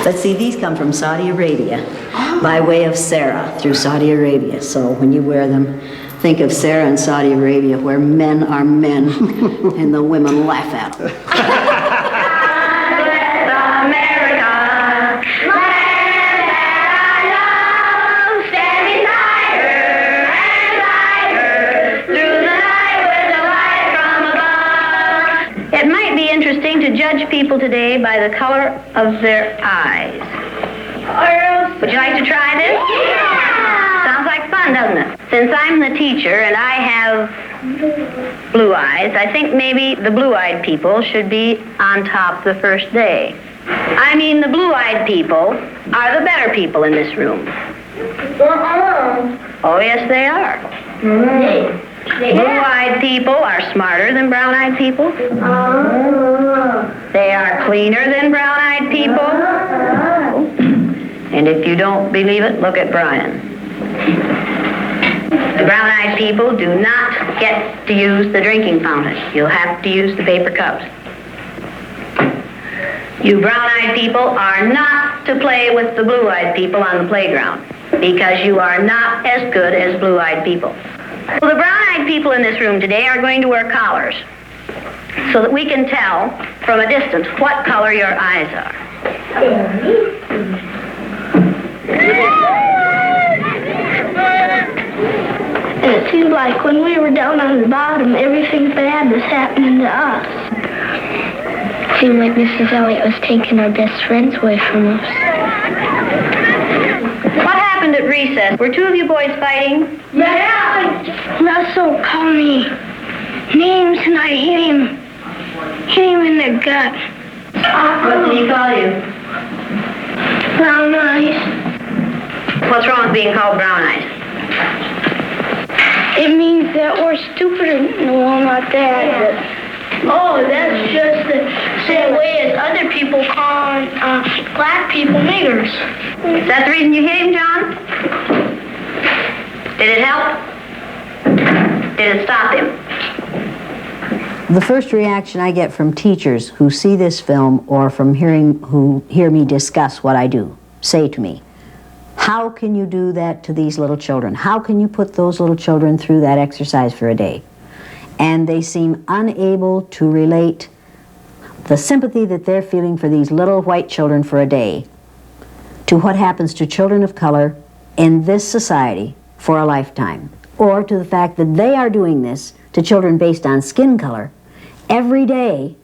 S2: Let's see, these come from Saudi Arabia by way of Sarah through Saudi Arabia. So when you wear them, think of Sarah in Saudi Arabia where men are men and the women laugh at them.
S22: It might be interesting to judge people today by the color of their eyes. Would you like to try this? Yeah! Sounds like fun, doesn't it? Since I'm the teacher and I have blue eyes, I think maybe the blue-eyed people should be on top the first day. I mean, the blue-eyed people are the better people in this room. Oh, yes, they are. Blue-eyed people are smarter than brown-eyed people. They are cleaner than brown-eyed people. And if you don't believe it, look at Brian. The brown-eyed people do not get to use the drinking fountain. You'll have to use the paper cups. You brown-eyed people are not to play with the blue-eyed people on the playground because you are not as good as blue-eyed people. Well, the brown-eyed people in this room today are going to wear collars so that we can tell from a distance what color your eyes are.
S23: And it seems like when we were down on the bottom, everything bad was happening to us. It seemed like Mrs. Elliott was taking our best friends away from us.
S22: What happened at recess? Were two of you boys fighting?
S23: Yeah! Russell called me names and I hit him in the gut.
S22: What did he call you?
S23: Brown eyes.
S22: What's wrong with being called brown eyes?
S23: It means that we're stupider. No, not that. Oh, that's just the same way as other people call black people niggers.
S22: Is that the reason you hit him, John? Did it help? Did it stop him?
S2: The first reaction I get from teachers who see this film or from who hear me discuss what I do, say to me,
S9: How can you do that to these little children? How can you put those little children through that exercise for a day? And they seem unable to relate the sympathy that they're feeling for these little white children for a day to what happens to children of color in this society for a lifetime, or to the fact that they are doing this to children based on skin color every day,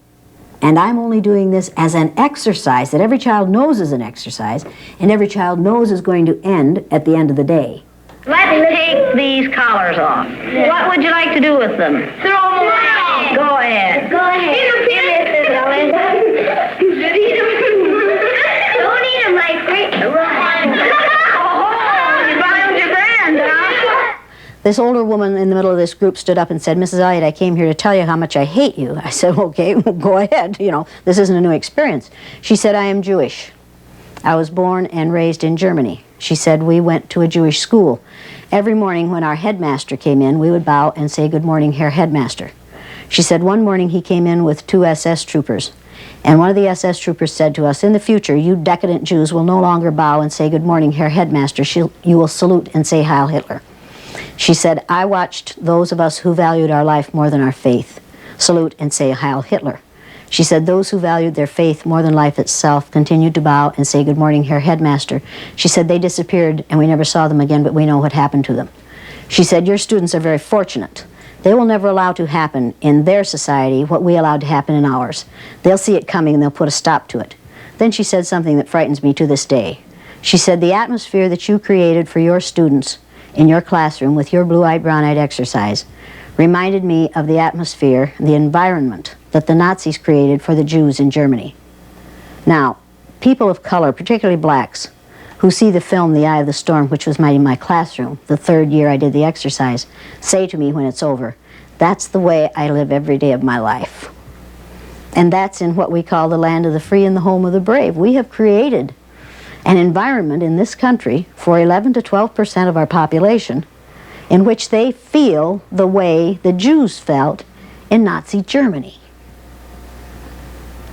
S9: and I'm only doing this as an exercise that every child knows is an exercise, and every child knows is going to end at the end of the day.
S22: Let's take these collars off. What would you like to do with them? Throw them away. Go ahead. Go ahead. Eat them, Mrs. Elliott. Don't eat them like great. Oh, you brought with your friends, huh?
S9: This older woman in the middle of this group stood up and said, Mrs. Elliott, I came here to tell you how much I hate you. I said, okay, well, go ahead. You know, this isn't a new experience. She said, I am Jewish. I was born and raised in Germany. She said, we went to a Jewish school. Every morning when our headmaster came in, we would bow and say, good morning, Herr Headmaster. She said, one morning he came in with 2 SS troopers. And one of the SS troopers said to us, in the future, you decadent Jews will no longer bow and say, good morning, Herr Headmaster. You will salute and say, Heil Hitler. She said, I watched those of us who valued our life more than our faith salute and say, Heil Hitler. She said, those who valued their faith more than life itself continued to bow and say, good morning, Herr Headmaster. She said, they disappeared and we never saw them again, but we know what happened to them. She said, your students are very fortunate. They will never allow to happen in their society what we allowed to happen in ours. They'll see it coming and they'll put a stop to it. Then she said something that frightens me to this day. She said, the atmosphere that you created for your students in your classroom with your blue-eyed, brown-eyed exercise reminded me of the atmosphere, the environment that the Nazis created for the Jews in Germany. Now, people of color, particularly blacks, who see the film The Eye of the Storm, which was in my classroom, the 3rd year I did the exercise, say to me when it's over, that's the way I live every day of my life. And that's in what we call the land of the free and the home of the brave. We have created an environment in this country for 11 to 12% of our population in which they feel the way the Jews felt in Nazi Germany.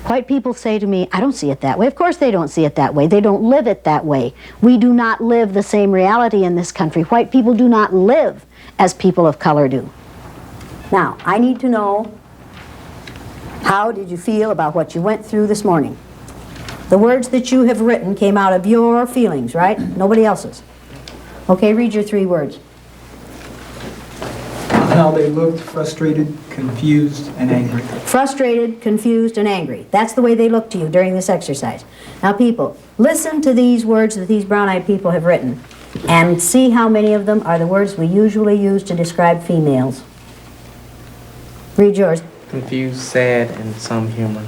S9: White people say to me, I don't see it that way. Of course they don't see it that way. They don't live it that way. We do not live the same reality in this country. White people do not live as people of color do. Now, I need to know, how did you feel about what you went through this morning? The words that you have written came out of your feelings, right? Nobody else's. Okay, read your 3 words.
S6: How they looked frustrated, confused, and angry.
S9: Frustrated, confused, and angry. That's the way they look to you during this exercise. Now, people, listen to these words that these brown-eyed people have written and see how many of them are the words we usually use to describe females. Read yours.
S1: Confused, sad, and some human.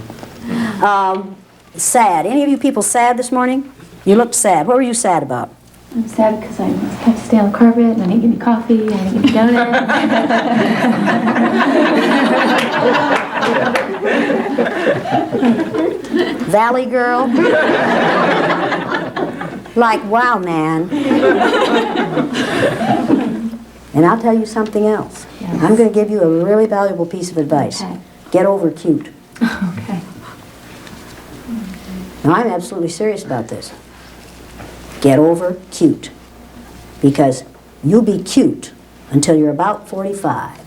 S9: Sad. Any of you people sad this morning? You looked sad. What were you sad about?
S19: I'm sad because I have to stay on the carpet, and I didn't get any coffee, and I didn't get any donuts.
S9: Valley girl? Like, wow, man. And I'll tell you something else. Yes. I'm going to give you a really valuable piece of advice. Okay. Get over cute.
S19: Okay.
S9: Now, I'm absolutely serious about this. Get over cute. Because you'll be cute until you're about 45.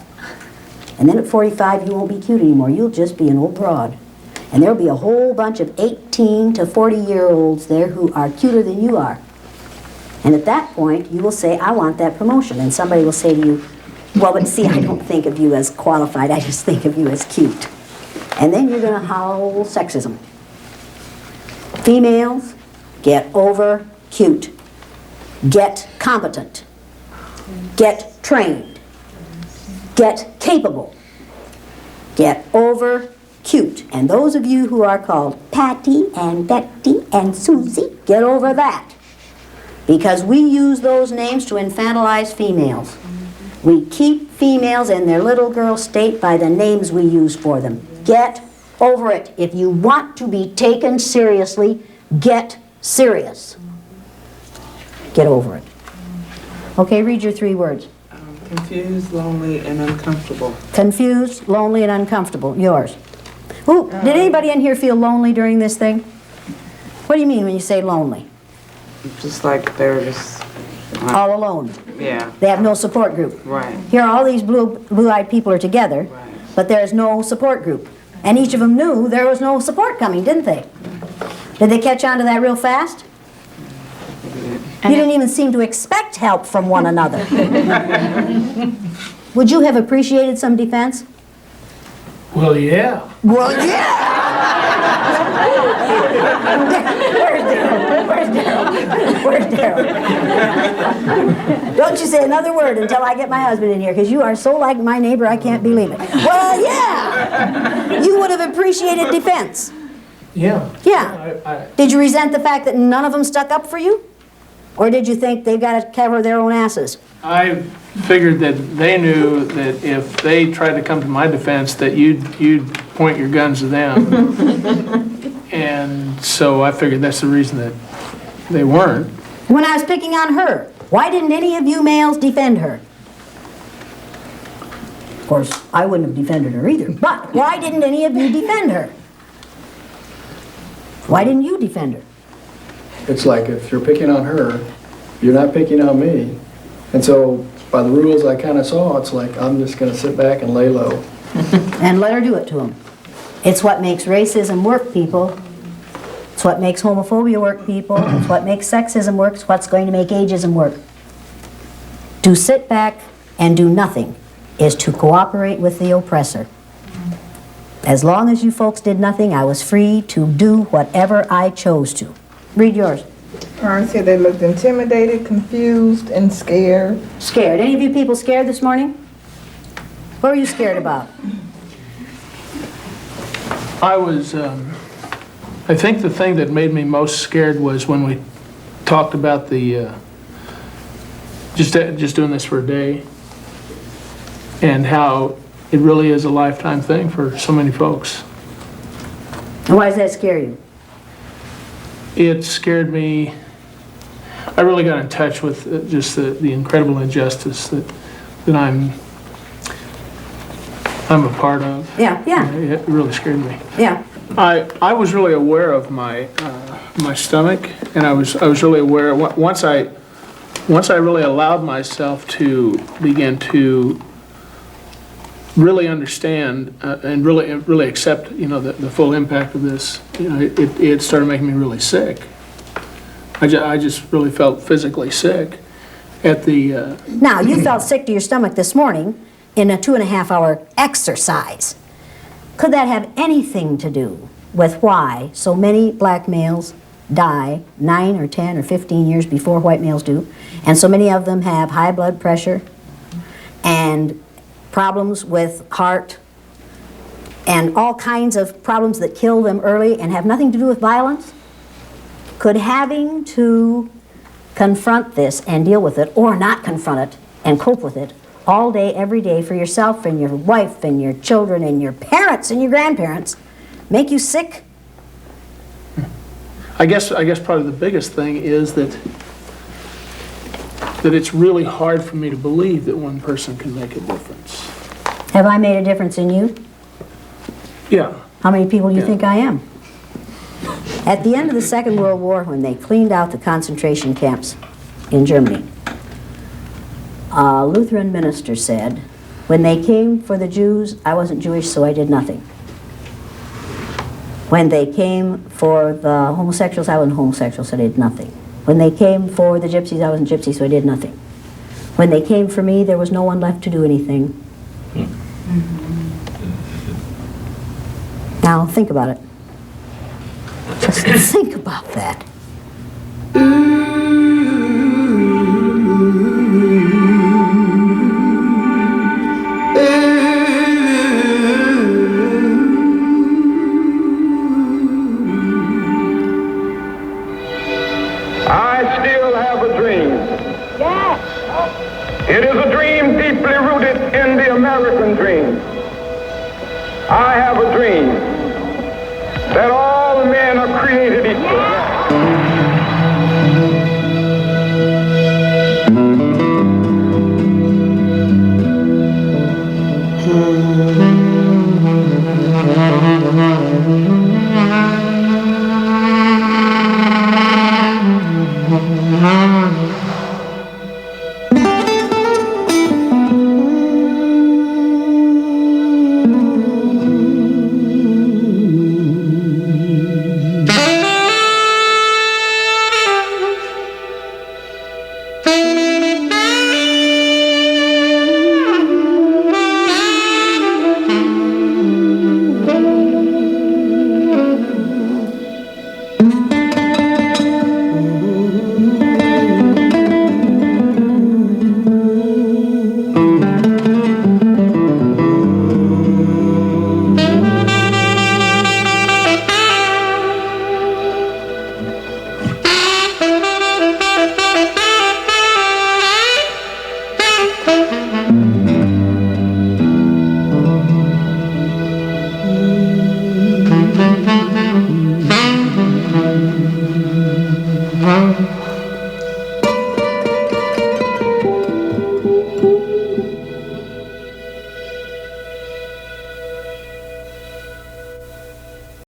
S9: And then at 45, you won't be cute anymore. You'll just be an old broad. And there'll be a whole bunch of 18 to 40-year-olds there who are cuter than you are. And at that point, you will say, I want that promotion. And somebody will say to you, well, but see, I don't think of you as qualified. I just think of you as cute. And then you're going to howl sexism. Females, get over cute. Get competent. Get trained. Get capable. Get over cute. And those of you who are called Patty and Betty and Susie, get over that. Because we use those names to infantilize females. We keep females in their little girl state by the names we use for them. Get over it. If you want to be taken seriously, get serious. Get over it. Okay, read your 3 words.
S1: Confused, lonely, and uncomfortable.
S9: Confused, lonely, and uncomfortable. Yours. Ooh, did anybody in here feel lonely during this thing? What do you mean when you say lonely?
S1: just like they're just...
S2: all alone.
S1: Yeah.
S2: They have no support group.
S1: Right.
S2: Here, all these blue-eyed people are together, but there's no support group. And each of them knew there was no support coming, didn't they? Did they catch on to that real fast? You didn't even seem to expect help from one another. Would you have appreciated some defense?
S7: Well, yeah.
S2: Well, yeah! Where's Daryl? Where's Daryl? Don't you say another word until I get my husband in here, because you are so like my neighbor, I can't believe it. Well, yeah! You would have appreciated defense.
S7: Yeah.
S2: Yeah. Did you resent the fact that none of them stuck up for you? Or did you think they've got to cover their own asses?
S7: I figured that they knew that if they tried to come to my defense, that you'd point your guns to them. And so I figured that's the reason that they weren't.
S2: When I was picking on her, why didn't any of you males defend her? Of course, I wouldn't have defended her either, but why didn't any of you defend her? Why didn't you defend her?
S11: It's like if you're picking on her, you're not picking on me. And so by the rules I kind of saw, it's like I'm just going to sit back and lay low.
S2: And let her do it to them. It's what makes racism work, people. It's what makes homophobia work, people. It's what makes sexism work. It's what's going to make ageism work. To sit back and do nothing is to cooperate with the oppressor. As long as you folks did nothing, I was free to do whatever I chose to. Read yours.
S12: I said they looked intimidated, confused, and scared.
S2: Scared. Any of you people scared this morning? What were you scared about?
S7: I was, I think the thing that made me most scared was when we talked about the, just doing this for a day, and how it really is a lifetime thing for so many folks.
S2: And why does that scare you?
S7: It scared me. I really got in touch with just the incredible injustice that I'm a part of.
S2: Yeah, yeah.
S7: It really scared me.
S2: Yeah.
S7: I was really aware of my my stomach, and I was really aware once I really allowed myself to begin to really understand and really accept, the full impact of this. It started making me really sick. I just really felt physically sick at the.
S2: Now, you felt sick to your stomach this morning in a 2.5-hour exercise. Could that have anything to do with why so many black males die 9 or 10 or 15 years before white males do, and so many of them have high blood pressure and problems with heart and all kinds of problems that kill them early and have nothing to do with violence? Could having to confront this and deal with it, or not confront it and cope with it all day, every day for yourself and your wife and your children and your parents and your grandparents, make you sick?
S7: I guess probably the biggest thing is that it's really hard for me to believe that one person can make a difference.
S2: Have I made a difference in you?
S7: Yeah.
S2: How many people do you think I am? At the end of the Second World War, when they cleaned out the concentration camps in Germany, a Lutheran minister said, when they came for the Jews, I wasn't Jewish, so I did nothing. When they came for the homosexuals, I wasn't homosexual, so I did nothing. When they came for the gypsies, I wasn't gypsy, so I did nothing. When they came for me, there was no one left to do anything. Now, think about it. Just think about that.
S24: I still have a dream. Yes. It is a dream deeply rooted in the American dream. I have a dream that all